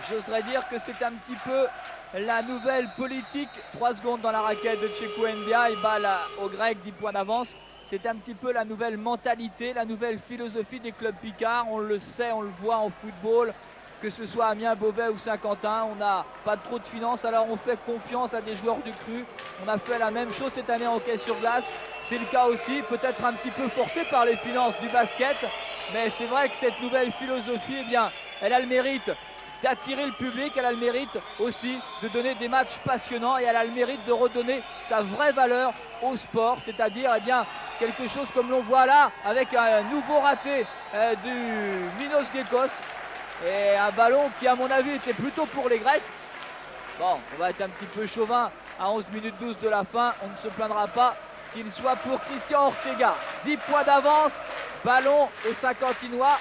J'oserais dire que c'est un petit peu la nouvelle politique. 3 secondes dans la raquette de Tchekou Ndia. Il bat au Grec 10 points d'avance. C'est un petit peu la nouvelle mentalité, la nouvelle philosophie des clubs picards. On le sait, on le voit en football, que ce soit Amiens, Beauvais ou Saint-Quentin. On n'a pas trop de finances, alors on fait confiance à des joueurs du cru. On a fait la même chose cette année en hockey sur glace. C'est le cas aussi, peut-être un petit peu forcé par les finances du basket. Mais c'est vrai que cette nouvelle philosophie, eh bien, elle a le mérite d'attirer le public, elle a le mérite aussi de donner des matchs passionnants et elle a le mérite de redonner sa vraie valeur au sport, c'est-à-dire eh bien, quelque chose comme l'on voit là avec un nouveau raté du Minos Gekos et un ballon qui à mon avis était plutôt pour les Grecs. Bon, on va être un petit peu chauvin à 11 minutes 12 de la fin, on ne se plaindra pas qu'il soit pour Christian Ortega. 10 points d'avance, ballon au Saint-Quentinois.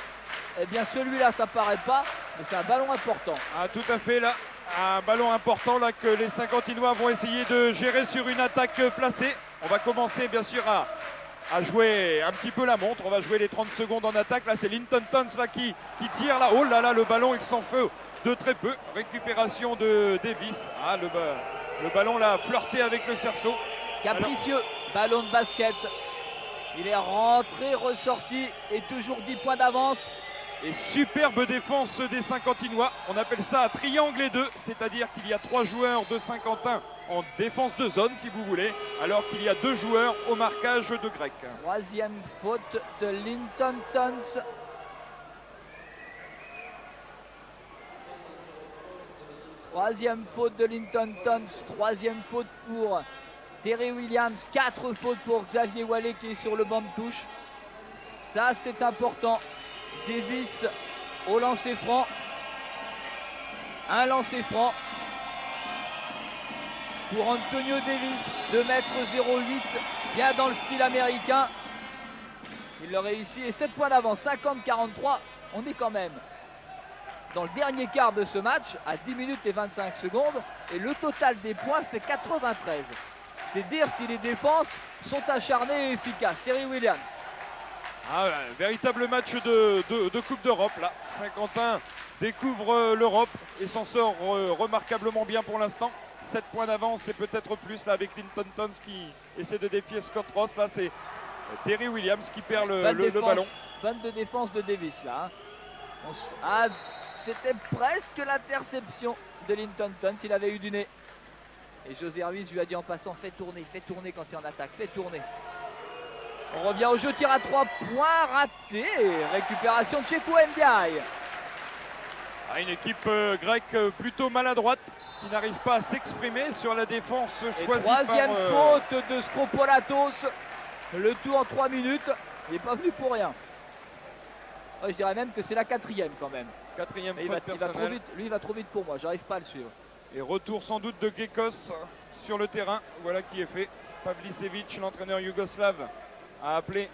Eh bien celui-là ça paraît pas, mais c'est un ballon important. Ah, tout à fait là, un ballon important là que les Saint-Quentinois vont essayer de gérer sur une attaque placée. On va commencer bien sûr à jouer un petit peu la montre, on va jouer les 30 secondes en attaque. Là c'est Linton Tons là qui tire là, oh là là, le ballon il s'en fait de très peu. Récupération de Davis, ah, le ballon là flirté avec le cerceau. Capricieux, ballon de basket. Il est rentré, ressorti et toujours 10 points d'avance. Et superbe défense des Saint-Quentinois. On appelle ça un triangle et 2, c'est-à-dire qu'il y a 3 joueurs de Saint-Quentin en défense de zone, si vous voulez, alors qu'il y a 2 joueurs au marquage de Grec. Troisième faute de Linton Tons. Troisième faute de Linton Tons. Troisième faute pour Terry Williams. 4 fautes pour Xavier Wallet qui est sur le banc de touche. Ça, c'est important. Davis au lancer franc. Un lancer franc pour Antonio Davis, 2,08 m, bien dans le style américain. Il le réussit et 7 points d'avance, 50-43. On est quand même dans le dernier quart de ce match à 10 minutes et 25 secondes et le total des points fait 93. C'est dire si les défenses sont acharnées et efficaces. Terry Williams. Ah, véritable match de Coupe d'Europe là. Saint-Quentin découvre l'Europe et s'en sort remarquablement bien pour l'instant. 7 points d'avance et peut-être plus là avec Linton Tons qui essaie de défier Scott Ross. Là c'est Terry Williams qui perd le ballon. Bonne de défense de Davis là. Ah, c'était presque l'interception de Linton Tons, il avait eu du nez. Et José Ruiz lui a dit en passant, fais tourner quand tu es en attaque, fais tourner. On revient au jeu, tir à 3 points raté. Récupération de Cheikhou Ndiaye. Ah, une équipe grecque plutôt maladroite qui n'arrive pas à s'exprimer sur la défense choisie par... Troisième faute de Skropolatos. Le tout en 3 minutes. Il n'est pas venu pour rien. Je dirais même que c'est la 4e quand même. 4e faute il va personnelle. trop vite, lui il va trop vite pour moi, j'arrive pas à le suivre. Et retour sans doute de Gekos sur le terrain. Voilà qui est fait. Pavlicevic, l'entraîneur yougoslave, a appelé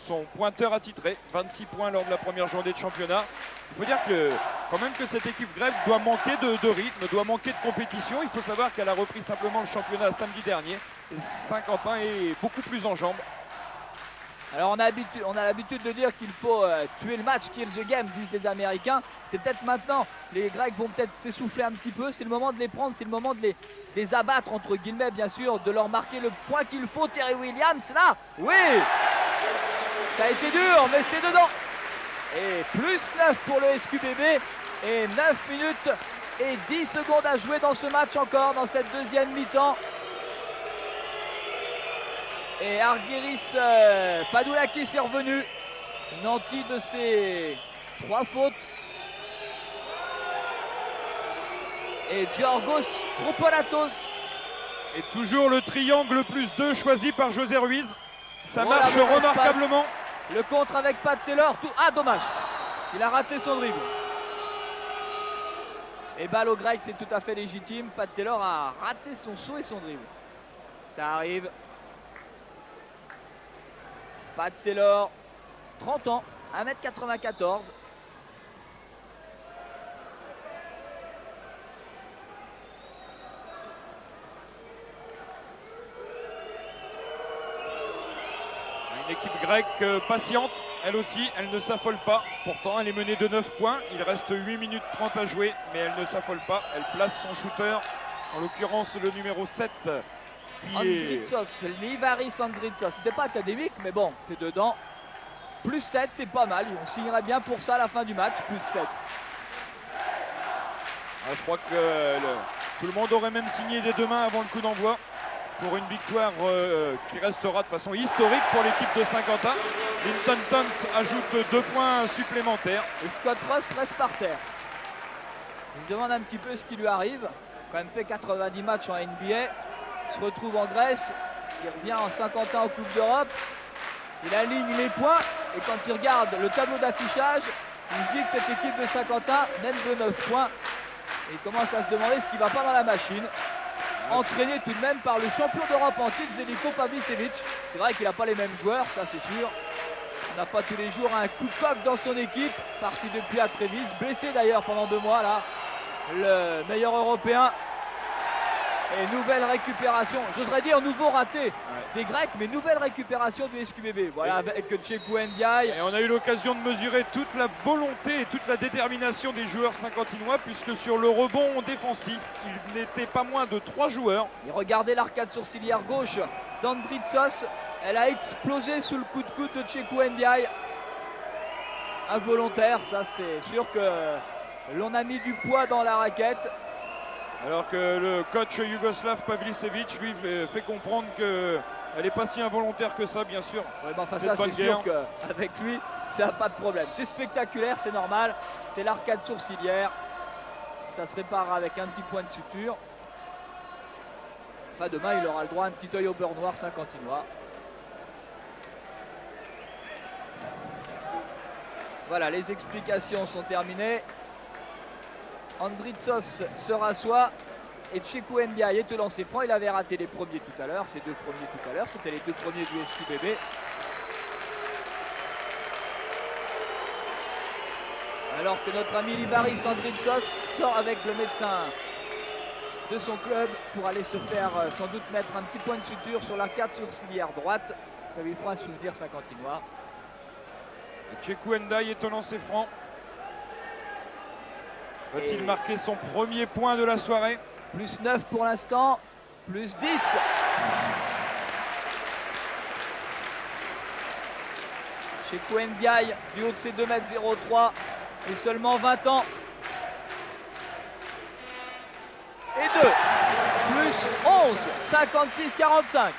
son pointeur attitré. 26 points lors de la première journée de championnat. Il faut dire que quand même que cette équipe grecque doit manquer de rythme, doit manquer de compétition. Il faut savoir qu'elle a repris simplement le championnat samedi dernier. Et Saint-Quentin est beaucoup plus en jambes. Alors on a l'habitude de dire qu'il faut tuer le match, kill the game, disent les Américains. C'est peut-être maintenant, les Grecs vont peut-être s'essouffler un petit peu. C'est le moment de les prendre, c'est le moment de les abattre, entre guillemets bien sûr, de leur marquer le point qu'il faut. Terry Williams là, oui, ça a été dur, mais c'est dedans. Et plus 9 pour le SQBB et 9 minutes et 10 secondes à jouer dans ce match encore, dans cette deuxième mi-temps. Et Argyris Padoulakis est revenu, nanti de ses 3 fautes. Et Giorgos Skropolatos. Et toujours le triangle plus 2 choisi par José Ruiz. Ça marche remarquablement. Le contre avec Pat Taylor. Ah dommage, il a raté son dribble. Et balle au grec, c'est tout à fait légitime. Pat Taylor a raté son saut et son dribble. Ça arrive. Pat Taylor, 30 ans, 1m94. Une équipe grecque patiente, elle aussi, elle ne s'affole pas. Pourtant, elle est menée de 9 points. Il reste 8 minutes 30 à jouer, mais elle ne s'affole pas. Elle place son shooter, en l'occurrence le numéro 7. Andritsos, Livaris Andritsos. C'était pas académique, mais bon, c'est dedans. Plus 7, c'est pas mal. On signerait bien pour ça à la fin du match, plus 7. Ah, je crois que tout le monde aurait même signé des 2 mains avant le coup d'envoi pour une victoire qui restera de façon historique pour l'équipe de Saint-Quentin. Linton Tons ajoute 2 points supplémentaires. Et Scott Ross reste par terre. Il se demande un petit peu ce qui lui arrive. Il a quand même fait 90 matchs en NBA. Il se retrouve en Grèce. Il revient en Saint-Quentin en Coupe d'Europe. Il aligne les points. Et quand il regarde le tableau d'affichage, il se dit que cette équipe de Saint-Quentin mène de 9 points. Et il commence à se demander ce qui ne va pas dans la machine. Entraîné tout de même par le champion d'Europe en titre, Zeljko Pavicevic. C'est vrai qu'il n'a pas les mêmes joueurs, ça c'est sûr. On n'a pas tous les jours un coup de coq dans son équipe. Parti depuis à Trévise, blessé d'ailleurs pendant 2 mois là. Le meilleur européen. Et nouvelle récupération, j'oserais dire nouveau raté des Grecs, mais nouvelle récupération du SQBB. Voilà, avec Cheikhou Ndiaye. Et on a eu l'occasion de mesurer toute la volonté et toute la détermination des joueurs saint-quentinois, puisque sur le rebond défensif, il n'était pas moins de 3 joueurs. Et regardez l'arcade sourcilière gauche d'Andritsos. Elle a explosé sous le coup de coude de Cheikhou Ndiaye. Involontaire, ça c'est sûr que l'on a mis du poids dans la raquette. Alors que le coach yougoslave Pavlicevic lui fait comprendre qu'elle n'est pas si involontaire que ça, bien sûr. Ouais, bah, ça c'est sûr qu'avec lui, ça n'a pas de problème. C'est spectaculaire, c'est normal. C'est l'arcade sourcilière. Ça se répare avec un petit point de suture. Enfin, demain, il aura le droit à un petit œil au beurre noir saint-quentinois. Voilà, les explications sont terminées. Andritsos se rassoit et Cheikhou Ndiaye est au lancer franc. Il avait raté les premiers tout à l'heure, ces 2 premiers tout à l'heure. C'était les 2 premiers du SQBB. Alors que notre ami Livaris Andritsos sort avec le médecin de son club pour aller se faire sans doute mettre un petit point de suture sur l'arcade sourcilière droite. Ça lui fera un souvenir saint-quentinois. Cheikhou Ndiaye est au lancer franc. Va-t-il marquer son premier point de la soirée? Plus 9 pour l'instant, plus 10. Cheikhou Ndiaye, du haut de ses 2,03 m et seulement 20 ans. Et 2, plus 11, 56-45.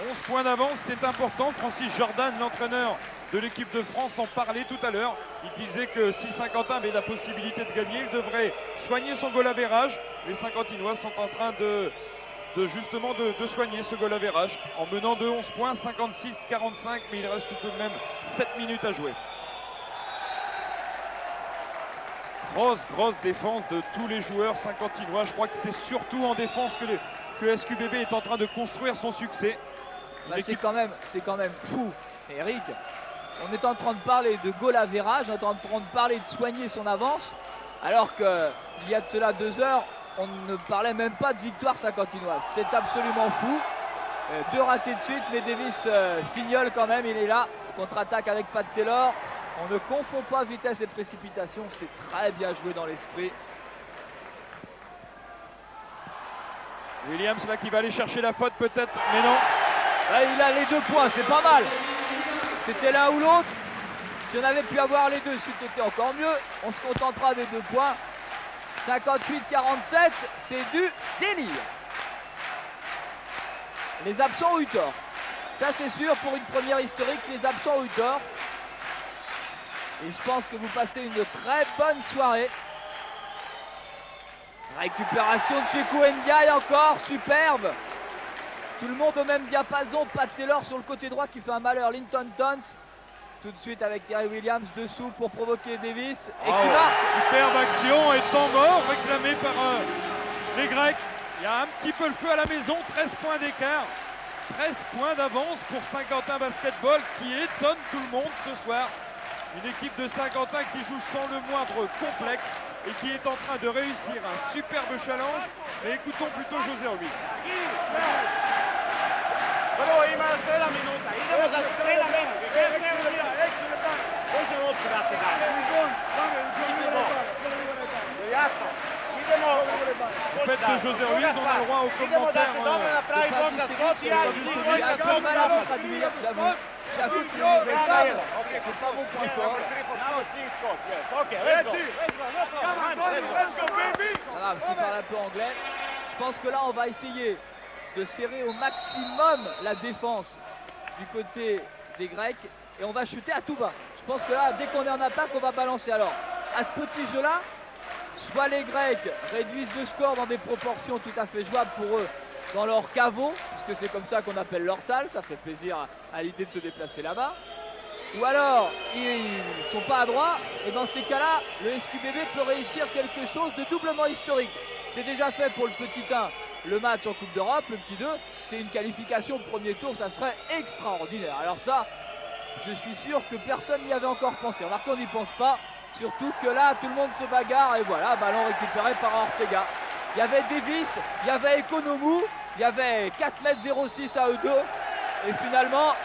11 points d'avance, c'est important. Francis Jordan, l'entraîneur de l'équipe de France, en parlait tout à l'heure. Il disait que si Saint-Quentin avait la possibilité de gagner, il devrait soigner son goal average. Les Saint-Quentinois sont en train de soigner ce goal average en menant de 11 points, 56-45, mais il reste tout de même 7 minutes à jouer. Grosse défense de tous les joueurs saint-quentinois. Je crois que c'est surtout en défense que SQBB est en train de construire son succès. Bah, c'est quand même fou, Eric. On est en train de parler de goal average, on est en train de parler de soigner son avance, alors qu'il y a de cela 2 heures, on ne parlait même pas de victoire saint-quentinoise. C'est absolument fou. 2 ratés de suite, mais Davis fignole quand même, il est là. Contre-attaque avec Pat Taylor. On ne confond pas vitesse et précipitation, c'est très bien joué dans l'esprit. Williams là qui va aller chercher la faute peut-être, mais non. Là, il a les 2 points, c'est pas mal. C'était l'un ou l'autre. Si on avait pu avoir les deux, c'eût été encore mieux. On se contentera des 2 points. 58-47, c'est du délire. Les absents ont eu tort. Ça, c'est sûr, pour une première historique, les absents ont eu tort. Et je pense que vous passez une très bonne soirée. Récupération de Cheikhou Ndiaye encore, superbe. Tout le monde au même diapason. Pat Taylor sur le côté droit qui fait un malheur. Linton Tons tout de suite avec Terry Williams dessous pour provoquer Davis. Et qui marque. Superbe action et temps mort réclamé par les Grecs. Il y a un petit peu le feu à la maison, 13 points d'écart. 13 points d'avance pour Saint-Quentin Basketball qui étonne tout le monde ce soir. Une équipe de Saint-Quentin qui joue sans le moindre complexe et qui est en train de réussir un superbe challenge. Mais écoutons plutôt José Ruiz. En fait, de José Ruiz, on a le droit aux commentaires. J'avoue que c'est pas mon point fort. Voilà, parce qu'il parle un peu anglais. Je pense que là, on va essayer de serrer au maximum la défense du côté des Grecs et on va chuter à tout bas. Je pense que là, dès qu'on est en attaque, on va balancer. Alors, à ce petit jeu-là, soit les Grecs réduisent le score dans des proportions tout à fait jouables pour eux dans leur caveau, parce que c'est comme ça qu'on appelle leur salle, ça fait plaisir à l'idée de se déplacer là-bas. Ou alors, ils ne sont pas adroits, et dans ces cas-là, le SQBB peut réussir quelque chose de doublement historique. C'est déjà fait pour le petit 1, le match en Coupe d'Europe, le petit 2, c'est une qualification de premier tour, ça serait extraordinaire. Alors ça, je suis sûr que personne n'y avait encore pensé. Remarquez, on n'y pense pas, surtout que là, tout le monde se bagarre, et voilà, ballon récupéré par Ortega. Il y avait Davis, il y avait Economou, il y avait 4,06 m à eux deux. Et finalement,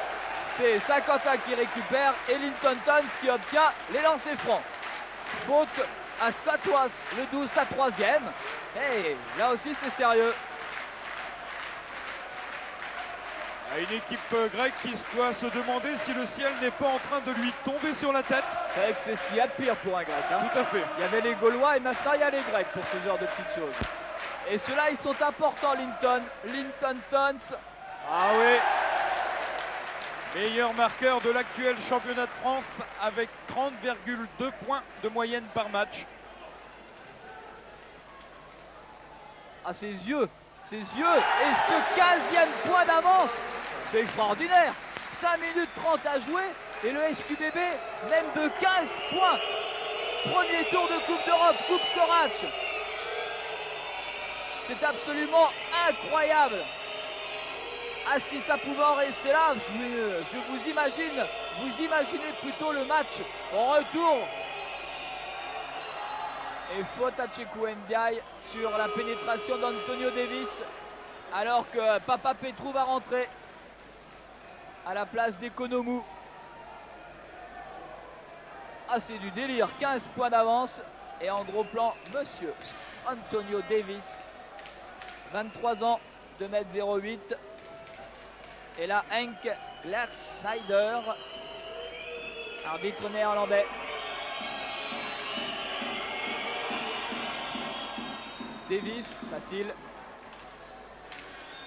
c'est Saint-Quentin qui récupère et Linton Tons qui obtient les lancers francs. Faute à Scott Wass, le 12, sa 3e. Et là aussi, c'est sérieux. Une équipe grecque qui doit se demander si le ciel n'est pas en train de lui tomber sur la tête. C'est vrai que c'est ce qu'il y a de pire pour un grec. Hein. Tout à fait. Il y avait les Gaulois et maintenant il y a les Grecs pour ce genre de petites choses. Et ceux-là, ils sont importants, Linton Tons. Ah oui. Meilleur marqueur de l'actuel championnat de France avec 30,2 points de moyenne par match. Ah, ses yeux et ce 15e point d'avance, c'est extraordinaire. 5 minutes 30 à jouer et le SQBB mène de 15 points. Premier tour de Coupe d'Europe, Coupe Korac. C'est absolument incroyable. Ah, si ça pouvait en rester là, je vous imaginez plutôt le match en retour. Et faute à Cheikhou Ndiaye sur la pénétration d'Antonio Davis, alors que Papa Petrou va rentrer à la place d'Economou. Ah, c'est du délire, 15 points d'avance. Et en gros plan, monsieur Antonio Davis 23 ans, 2,08 m. Et là, Henk Glersnyder, arbitre néerlandais. Davis, facile.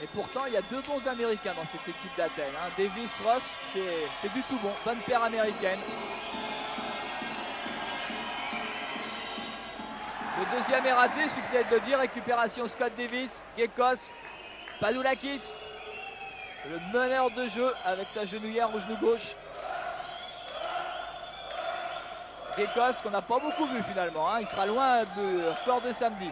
Et pourtant, il y a deux bons Américains dans cette équipe d'Athènes. Hein. Davis, Ross, c'est du tout bon. Bonne paire américaine. Le deuxième est raté, succès de le dire. Récupération Scott Davis, Gekos, Padoulakis. Le meneur de jeu avec sa genouillère au genou gauche. Gekos, qu'on n'a pas beaucoup vu finalement. Hein. Il sera loin du record de samedi.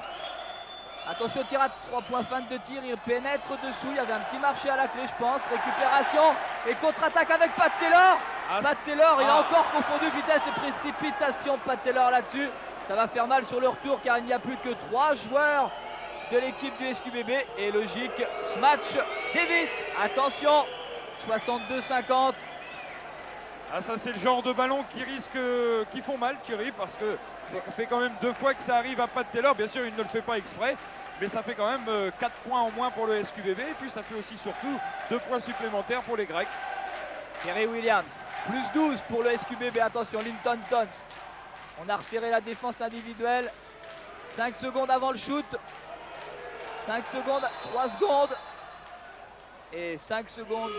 Attention, tir à 3 points, fin de tir, il pénètre dessous, il y avait un petit marché à la clé je pense, récupération et contre-attaque avec Pat Taylor. Pat Taylor, il a encore confondu vitesse et précipitation, Pat Taylor là-dessus. Ça va faire mal sur le retour car il n'y a plus que 3 joueurs de l'équipe du SQBB et logique, Smatch Davis, attention, 62-50. Ah, ça c'est le genre de ballon qui font mal Thierry, parce que ça fait quand même 2 fois que ça arrive à Pat Taylor. Bien sûr il ne le fait pas exprès, mais ça fait quand même 4 points en moins pour le SQBB et puis ça fait aussi surtout 2 points supplémentaires pour les Grecs. Terry Williams, plus 12 pour le SQBB, attention Linton Tons. On a resserré la défense individuelle, 5 secondes avant le shoot, 5 secondes, 3 secondes et 5 secondes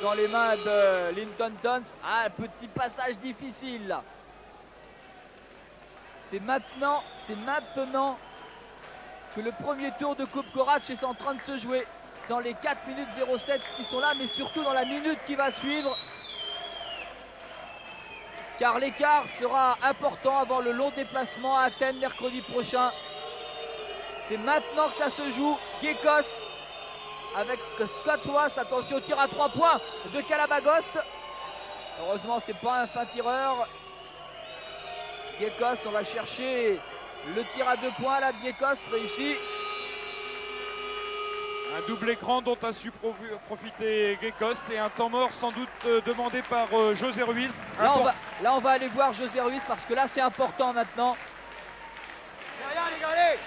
dans les mains de Linton Tons. Ah, petit passage difficile là. C'est maintenant que le premier tour de Coupe Korac est en train de se jouer dans les 4 minutes 07 qui sont là, mais surtout dans la minute qui va suivre. Car l'écart sera important avant le long déplacement à Athènes mercredi prochain. C'est maintenant que ça se joue. Gekos avec Scott Ross. Attention, tir à 3 points de Kalabagos. Heureusement, c'est pas un fin tireur. Gekos, on va chercher le tir à 2 points là de Gekos, réussi. Un double écran dont a su profiter Gekos et un temps mort sans doute demandé par José Ruiz. Là on va aller voir José Ruiz parce que là c'est important maintenant. Derrière les gars, allez.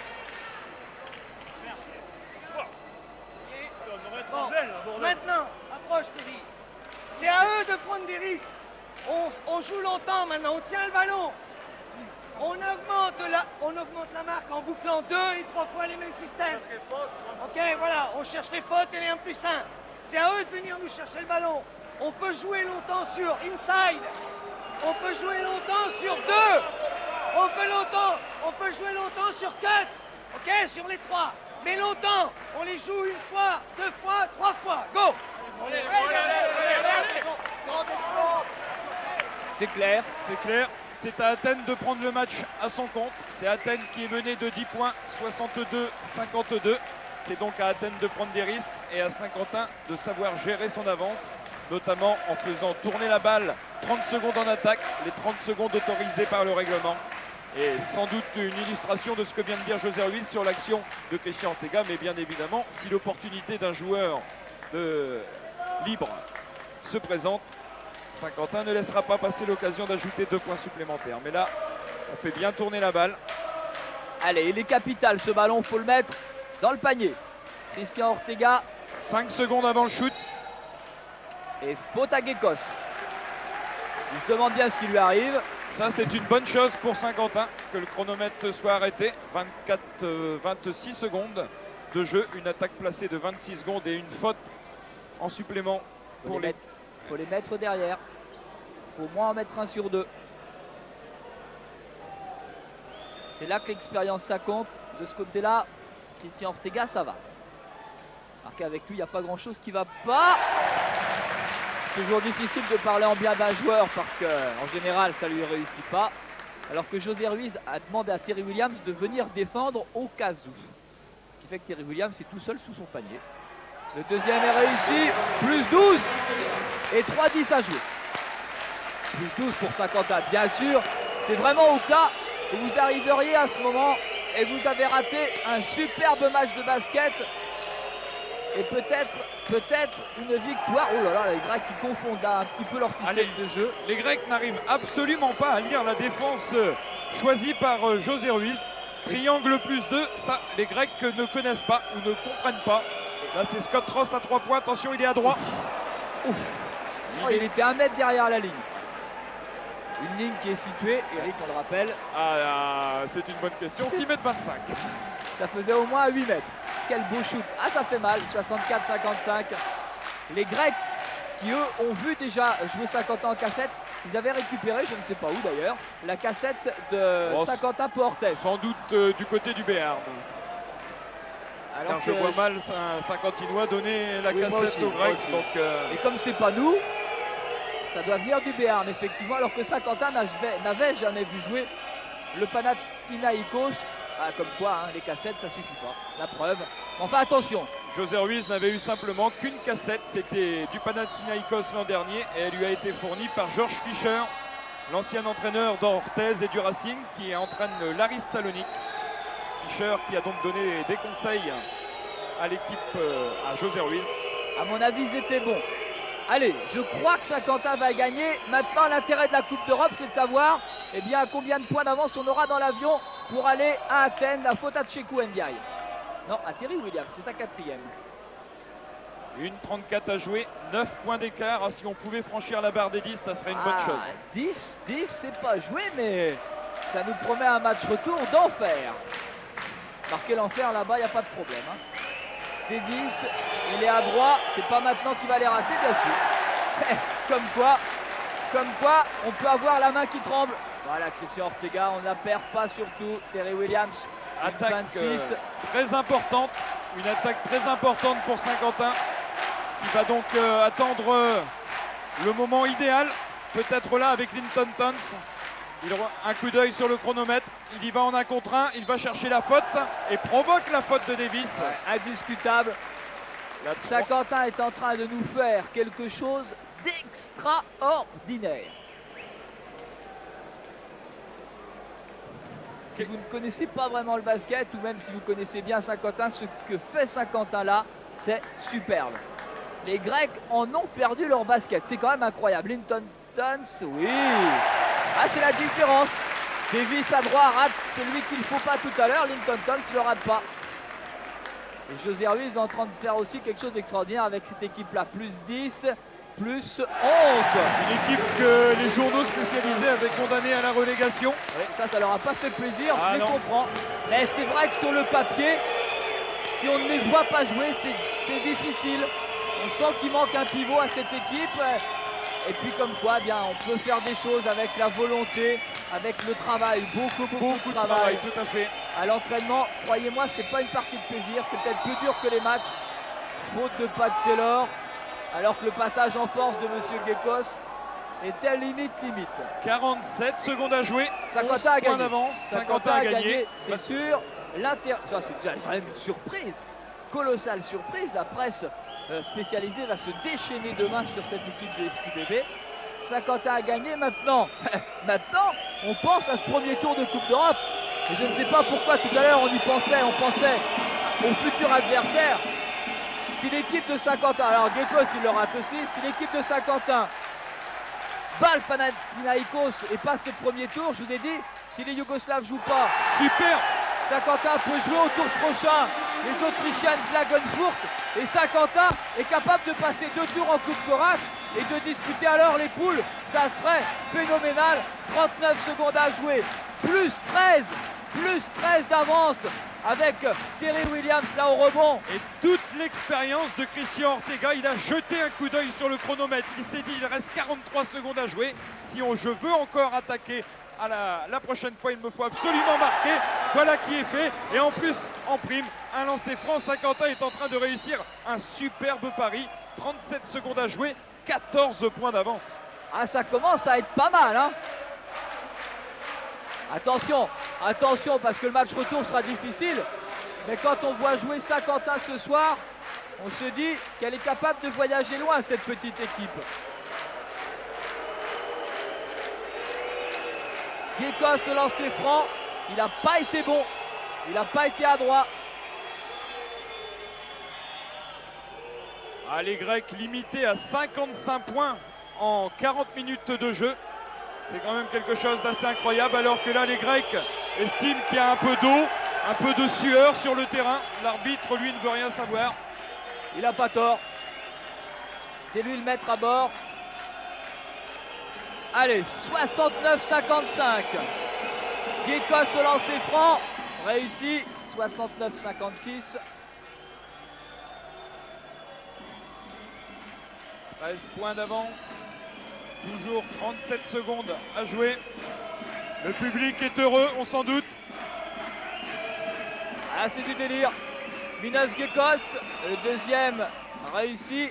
Bon, maintenant, approche Thierry. C'est à eux de prendre des risques. On joue longtemps maintenant, on tient le ballon. On augmente la marque en bouclant 2 et 3 fois les mêmes systèmes. Ok, voilà, on cherche les fautes et les 1+1. C'est à eux de venir nous chercher le ballon. On peut jouer longtemps sur inside. On peut jouer longtemps sur 2. On peut jouer longtemps sur 4. Ok, sur les 3. Mais longtemps, on les joue 1 fois, 2 fois, 3 fois. Go! C'est clair. C'est clair. C'est à Athènes de prendre le match à son compte. C'est Athènes qui est mené de 10 points, 62-52. C'est donc à Athènes de prendre des risques et à Saint-Quentin de savoir gérer son avance, notamment en faisant tourner la balle 30 secondes en attaque, les 30 secondes autorisées par le règlement. Et sans doute une illustration de ce que vient de dire José Ruiz sur l'action de Christian Ortega, mais bien évidemment, si l'opportunité d'un joueur libre se présente, Saint-Quentin ne laissera pas passer l'occasion d'ajouter 2 points supplémentaires. Mais là, on fait bien tourner la balle. Allez, il est capital ce ballon, faut le mettre dans le panier. Christian Ortega. 5 secondes avant le shoot. Et faute à Gekos. Il se demande bien ce qui lui arrive. Ça, c'est une bonne chose pour Saint-Quentin, que le chronomètre soit arrêté. 26 secondes de jeu, une attaque placée de 26 secondes et une faute en supplément pour les... Faut les mettre derrière. Faut au moins en mettre 1 sur 2. C'est là que l'expérience ça compte. De ce côté-là, Christian Ortega, ça va. Alors qu'avec lui, il n'y a pas grand-chose qui va pas. Toujours difficile de parler en bien d'un joueur parce qu'en général, ça ne lui réussit pas. Alors que José Ruiz a demandé à Terry Williams de venir défendre au cas où. Ce qui fait que Terry Williams est tout seul sous son panier. Le deuxième est réussi. Plus 12. Et 3-10 à jouer. Plus 12 pour Saint-Quentin. Bien sûr, c'est vraiment au cas où vous arriveriez à ce moment et vous avez raté un superbe match de basket et peut-être une victoire. Oh là là, les Grecs qui confondent un petit peu leur système de jeu. Les Grecs n'arrivent absolument pas à lire la défense choisie par José Ruiz. Triangle plus 2, ça les Grecs ne connaissent pas ou ne comprennent pas. Là c'est Scott Ross à 3 points, attention il est à droite. Ouf. Oh, il était 1 mètre derrière la ligne. Une ligne qui est située, Eric on le rappelle. C'est une bonne question, 6 mètres 25. Ça faisait au moins 8 mètres. Quel beau shoot. Ah ça fait mal, 64-55. Les Grecs qui eux ont vu déjà jouer Saint-Quentin en cassette, ils avaient récupéré, je ne sais pas où d'ailleurs, la cassette de Saint-Quentin Portes. Sans doute du côté du Béarn. Alors car je vois mal un Saint-Quentinois donner la cassette aussi, aux Grecs. Donc, et comme c'est pas nous, ça doit venir du Béarn effectivement, alors que Saint-Quentin n'avait jamais vu jouer le Panathinaïkos. Ah, comme quoi, hein, les cassettes, ça suffit pas. La preuve. Enfin, attention. José Ruiz n'avait eu simplement qu'une cassette. C'était du Panathinaïkos l'an dernier. Et elle lui a été fournie par Georges Fischer, l'ancien entraîneur d'Orthez et du Racing, qui entraîne l'Aris Salonique. Fischer qui a donc donné des conseils à l'équipe, à José Ruiz. À mon avis, ils étaient bons. Allez, je crois que Saint-Quentin va gagner. Maintenant, l'intérêt de la Coupe d'Europe, c'est de savoir à combien de points d'avance on aura dans l'avion pour aller à Athènes. La faute à Tchekou Ndiaye. Non, à Terry Williams, c'est sa 4e. 1,34 à jouer, 9 points d'écart. Si on pouvait franchir la barre des 10, ça serait une bonne chose. 10, c'est pas joué, mais ça nous promet un match retour d'enfer. Marquer l'enfer là-bas, il n'y a pas de problème. Hein. Davis, il est à droite, c'est pas maintenant qu'il va les rater, bien sûr. Comme quoi, on peut avoir la main qui tremble. Voilà, Christian Ortega, on ne la perd pas surtout. Terry Williams, attaque 26. Très importante, une attaque très importante pour Saint-Quentin, qui va donc attendre le moment idéal. Peut-être là avec Linton Tons. Il aura un coup d'œil sur le chronomètre, il y va en 1 contre 1, il va chercher la faute et provoque la faute de Davis. Ouais, indiscutable. Saint-Quentin est en train de nous faire quelque chose d'extraordinaire. Si vous ne connaissez pas vraiment le basket, ou même si vous connaissez bien Saint-Quentin, ce que fait Saint-Quentin là, c'est superbe. Les Grecs en ont perdu leur basket, c'est quand même incroyable. Linton Tons, oui. Ah, c'est la différence. Davis à droite rate celui qu'il ne faut pas tout à l'heure. Linton Tons ne le rate pas. Et José Ruiz est en train de faire aussi quelque chose d'extraordinaire avec cette équipe-là. Plus 10, plus 11. Une équipe que les journaux spécialisés avaient condamnée à la relégation. Oui, ça leur a pas fait plaisir, je les comprends. Mais c'est vrai que sur le papier, si on ne les voit pas jouer, c'est difficile. On sent qu'il manque un pivot à cette équipe. Et puis comme quoi, bien, on peut faire des choses avec la volonté, avec le travail, beaucoup de travail. Tout à fait. À l'entraînement, croyez-moi, c'est pas une partie de plaisir, c'est peut-être plus dur que les matchs. Faute de Pat Taylor, alors que le passage en force de Monsieur Gekos était limite. 47 secondes à jouer. Saint-Quentin a gagné. D'avance. Saint-Quentin a gagné, c'est sûr. Ça, c'est déjà quand même une surprise. Colossale surprise. La presse spécialisée va se déchaîner demain sur cette équipe de SQBB. Saint-Quentin a gagné maintenant. Maintenant, on pense à ce premier tour de Coupe d'Europe. Et je ne sais pas pourquoi tout à l'heure on pensait au futur adversaire. Si l'équipe de Saint-Quentin, alors Gekos il le rate aussi, si l'équipe de Saint-Quentin bat le Panathinaïkos et passe ce premier tour, je vous ai dit, si les Yougoslaves jouent pas, super, Saint-Quentin peut jouer au tour prochain les Autrichiennes Klagenfurt et Saint-Quentin est capable de passer 2 tours en Coupe Corac et de disputer alors les poules. Ça serait phénoménal. 39 secondes à jouer, plus 13 d'avance avec Terry Williams là au rebond. Et toute l'expérience de Christian Ortega, il a jeté un coup d'œil sur le chronomètre. Il s'est dit il reste 43 secondes à jouer. Si je veux encore attaquer à la prochaine fois, il me faut absolument marquer. Voilà qui est fait. Et en plus, en prime, un lancer franc. Saint-Quentin est en train de réussir un superbe pari. 37 secondes à jouer, 14 points d'avance. Ah, ça commence à être pas mal, hein. Attention, parce que le match retour sera difficile. Mais quand on voit jouer Saint-Quentin ce soir, on se dit qu'elle est capable de voyager loin, cette petite équipe. Gekos, lancer franc, il n'a pas été bon. Il n'a pas été adroit. Les Grecs limités à 55 points en 40 minutes de jeu. C'est quand même quelque chose d'assez incroyable, alors que là les Grecs estiment qu'il y a un peu d'eau Un peu de sueur sur le terrain. L'arbitre, lui, ne veut rien savoir. Il n'a pas tort. C'est lui le maître à bord. Allez, 69-55. Gekos au lancer franc. Réussi. 69-56. 13 points d'avance. Toujours 37 secondes à jouer. Le public est heureux, on s'en doute. Ah, c'est du délire. Minas Gekos, le deuxième réussi.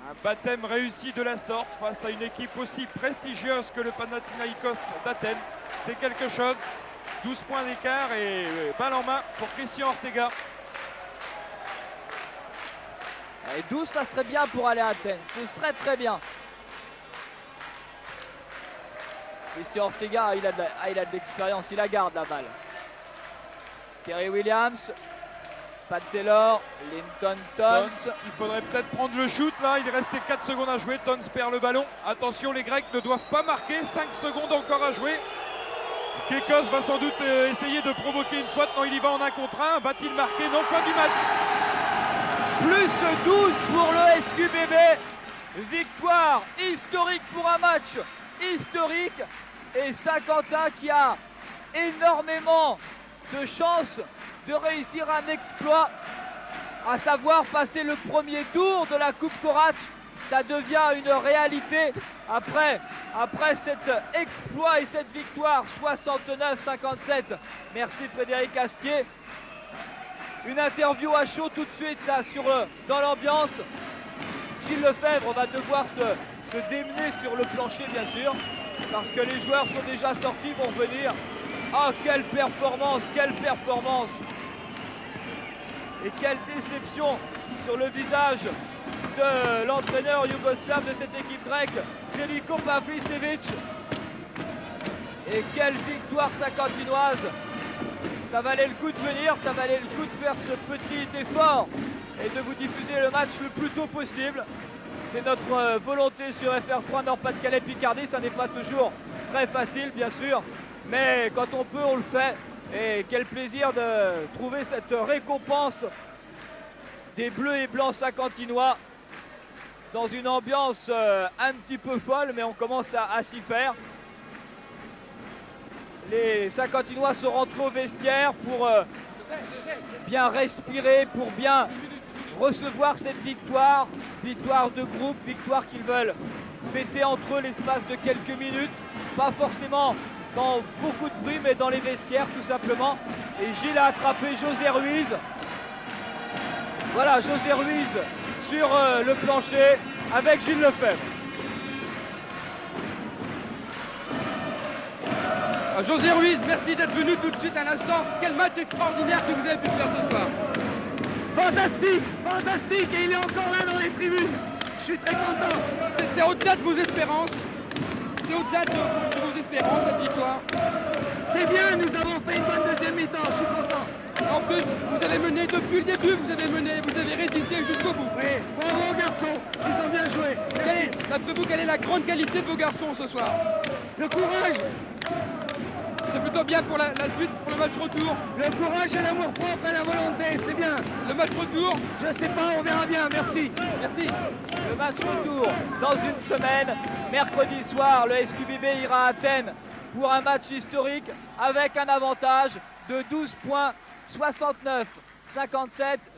Un baptême réussi de la sorte face à une équipe aussi prestigieuse que le Panathinaïkos d'Athènes. C'est quelque chose. 12 points d'écart et balle en main pour Christian Ortega. Et 12, ça serait bien pour aller à Athènes. Ce serait très bien. Christian Ortega, il a de l'expérience. Il la garde la balle. Terry Williams. Pat Taylor. Linton Tons. Il faudrait peut-être prendre le shoot là. Il restait 4 secondes à jouer. Tons perd le ballon. Attention, les Grecs ne doivent pas marquer. 5 secondes encore à jouer. Gekos va sans doute essayer de provoquer une faute. Non, il y va en 1 contre 1. Va-t-il marquer? Non, fin du match. Plus 12 pour le SQBB. Victoire historique pour un match historique. Et Saint-Quentin qui a énormément de chances de réussir un exploit, à savoir passer le premier tour de la Coupe Koratch. Ça devient une réalité après cet exploit et cette victoire 69-57. Merci Frédéric Astier. Une interview à chaud tout de suite là dans l'ambiance. Gilles Lefebvre va devoir se démener sur le plancher bien sûr, parce que les joueurs sont déjà sortis, vont venir. Ah, quelle performance, quelle performance! Et quelle déception sur le visage de l'entraîneur yougoslave de cette équipe grecque, Zeljko Pavlicevic. Et quelle victoire saint-quentinoise! Ça valait le coup de venir, ça valait le coup de faire ce petit effort et de vous diffuser le match le plus tôt possible. C'est notre volonté sur FR3 Nord-Pas-de-Calais Picardie. Ça n'est pas toujours très facile, bien sûr, mais quand on peut, on le fait. Et quel plaisir de trouver cette récompense des Bleus et Blancs saint-quentinois dans une ambiance un petit peu folle, mais on commence à s'y faire. Les Saint-Quentinois sont rentrés au vestiaire pour bien respirer, pour bien recevoir cette victoire. Victoire de groupe, victoire qu'ils veulent fêter entre eux l'espace de quelques minutes. Pas forcément dans beaucoup de bruit, mais dans les vestiaires tout simplement. Et Gilles a attrapé José Ruiz. Voilà, José Ruiz sur le plancher avec Gilles Lefebvre. José Ruiz, merci d'être venu tout de suite à l'instant. Quel match extraordinaire que vous avez pu faire ce soir. Fantastique, fantastique, et il est encore là dans les tribunes. Je suis très content. C'est au-delà de vos espérances. C'est au-delà de vos espérances, cette victoire. C'est bien, nous avons fait une bonne deuxième mi-temps, je suis content. En plus, vous avez mené depuis le début, vous avez résisté jusqu'au bout. Oui, bravo aux garçons, ils ont bien joué. D'après vous, quelle est la grande qualité de vos garçons ce soir? Le courage. C'est plutôt bien pour la suite, pour le match retour. Le courage et l'amour propre et la volonté, c'est bien. Le match retour? Je sais pas, on verra bien, merci. Merci. Le match retour dans une semaine. Mercredi soir, le SQBB ira à Athènes pour un match historique avec un avantage de 12 points, 69-57.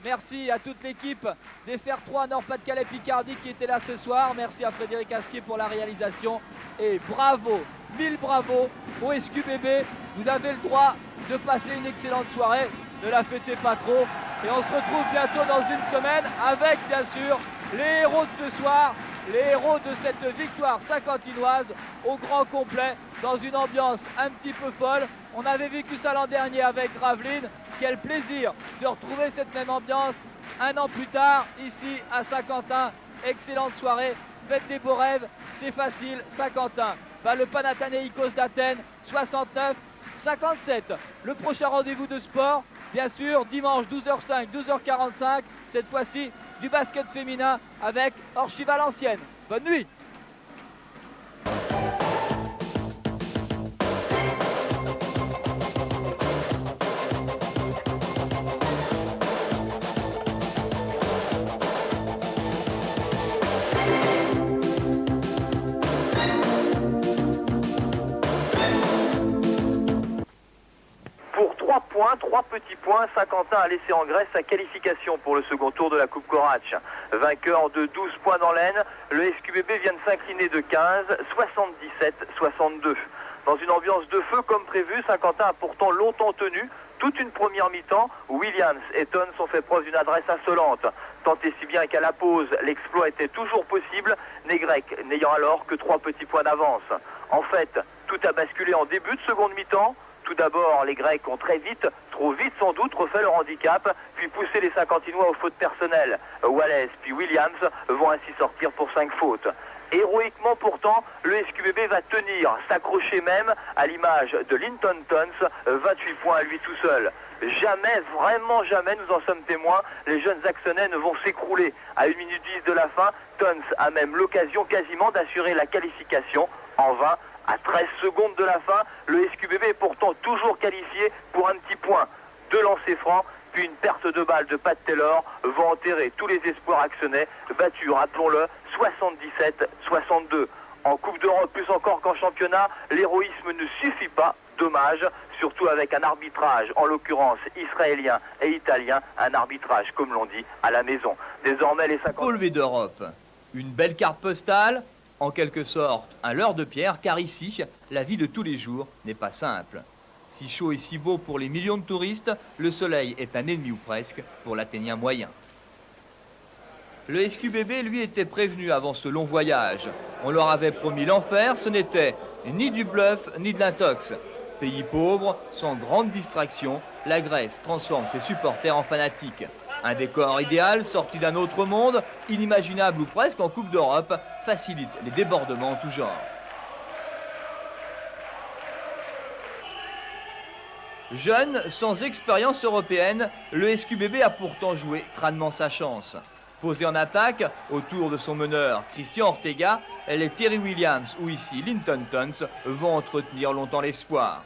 Merci à toute l'équipe des FR3 Nord-Pas-de-Calais Picardie qui était là ce soir. Merci à Frédéric Astier pour la réalisation. Et bravo, 1000 bravos au SQBB. Vous avez le droit de passer une excellente soirée. Ne la fêtez pas trop. Et on se retrouve bientôt dans une semaine avec bien sûr les héros de ce soir, les héros de cette victoire saint-quentinoise au grand complet, dans une ambiance un petit peu folle. On avait vécu ça l'an dernier avec Gravelines. Quel plaisir de retrouver cette même ambiance un an plus tard ici à Saint-Quentin. Excellente soirée, faites des beaux rêves, c'est facile. Saint-Quentin bat le Panathinaïkos d'Athènes 69-57. Le prochain rendez-vous de sport, bien sûr, dimanche 12h05, 12h45, cette fois-ci du basket féminin avec Orchi Valenciennes. Bonne nuit. points, 3 petits points. Saint-Quentin a laissé en Grèce sa qualification pour le second tour de la Coupe Korac. Vainqueur de 12 points dans l'aine, le SQBB vient de s'incliner de 15, 77-62. Dans une ambiance de feu comme prévu, Saint-Quentin a pourtant longtemps tenu. Toute une première mi-temps, Williams et Tons ont fait preuve d'une adresse insolente. Tant et si bien qu'à la pause, l'exploit était toujours possible, les Grecs n'ayant alors que 3 petits points d'avance. En fait, tout a basculé en début de seconde mi-temps. Tout d'abord, les Grecs ont très vite, trop vite sans doute, refait leur handicap, puis poussé les Saint-Quentinois aux fautes personnelles. Wallace puis Williams vont ainsi sortir pour 5 fautes. Héroïquement pourtant, le SQBB va tenir, s'accrocher même, à l'image de Linton Tons, 28 points à lui tout seul. Jamais, vraiment jamais, nous en sommes témoins, les jeunes Axonais ne vont s'écrouler. À 1 minute 10 de la fin, Tons a même l'occasion quasiment d'assurer la qualification. En vain, à 13 secondes de la fin, le SQBB est pourtant toujours qualifié pour un petit point. 2 lancers francs, puis une perte de balle de Pat Taylor vont enterrer tous les espoirs axonais, battus, rappelons-le, 77-62. En Coupe d'Europe, plus encore qu'en championnat, l'héroïsme ne suffit pas, dommage, surtout avec un arbitrage, en l'occurrence israélien et italien, un arbitrage, comme l'on dit, à la maison. Désormais, les 50... Relevé d'Europe. Une belle carte postale, en quelque sorte un leurre de pierre, car ici, la vie de tous les jours n'est pas simple. Si chaud et si beau pour les millions de touristes, le soleil est un ennemi ou presque pour l'Athénien moyen. Le SQBB, lui, était prévenu avant ce long voyage. On leur avait promis l'enfer, ce n'était ni du bluff ni de l'intox. Pays pauvre, sans grande distraction, la Grèce transforme ses supporters en fanatiques. Un décor idéal, sorti d'un autre monde, inimaginable ou presque en Coupe d'Europe, facilite les débordements en tout genre. Jeune, sans expérience européenne, le SQBB a pourtant joué crânement sa chance. Posé en attaque, autour de son meneur Christian Ortega, les Terry Williams ou ici Linton Tons vont entretenir longtemps l'espoir.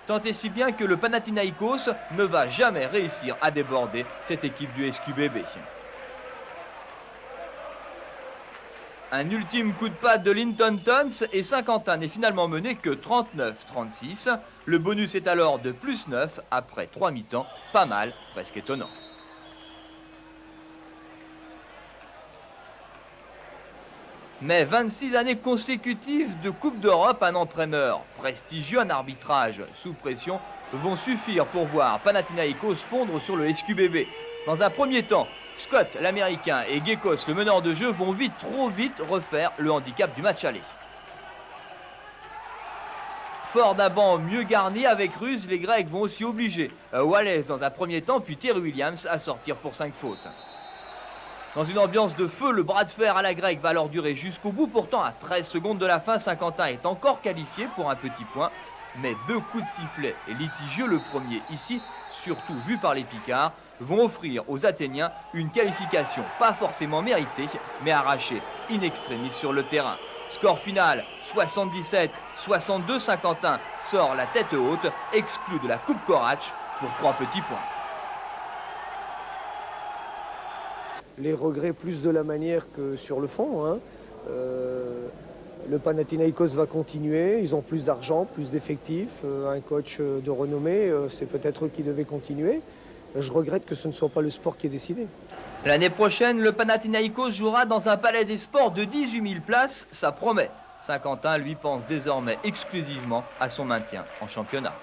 Tant et si bien que le Panathinaïkos ne va jamais réussir à déborder cette équipe du SQBB. Un ultime coup de patte de Linton Tons et Saint-Quentin n'est finalement mené que 39-36. Le bonus est alors de +9 après 3 mi-temps. Pas mal, presque étonnant. Mais 26 années consécutives de Coupe d'Europe, un entraîneur prestigieux, un arbitrage sous pression vont suffire pour voir Panathinaïkos fondre sur le SQBB. Dans un premier temps, Scott, l'Américain, et Gekos, le meneur de jeu, vont vite, trop vite, refaire le handicap du match aller. Fort d'un banc mieux garni avec ruse, les Grecs vont aussi obliger Wallace dans un premier temps, puis Terry Williams à sortir pour 5 fautes. Dans une ambiance de feu, le bras de fer à la grecque va alors durer jusqu'au bout. Pourtant, à 13 secondes de la fin, Saint-Quentin est encore qualifié pour un petit point. Mais 2 coups de sifflet et litigieux, le premier ici, surtout vu par les Picards, vont offrir aux Athéniens une qualification pas forcément méritée, mais arrachée in extremis sur le terrain. Score final 77-62, Saint-Quentin sort la tête haute, exclu de la Coupe Korac pour 3 petits points. Les regrets plus de la manière que sur le fond. Hein. Le Panathinaïkos va continuer, ils ont plus d'argent, plus d'effectifs, un coach de renommée, c'est peut-être eux qui devaient continuer. Je regrette que ce ne soit pas le sport qui est décidé. L'année prochaine, le Panathinaïkos jouera dans un palais des sports de 18 000 places, ça promet. Saint-Quentin, lui, pense désormais exclusivement à son maintien en championnat.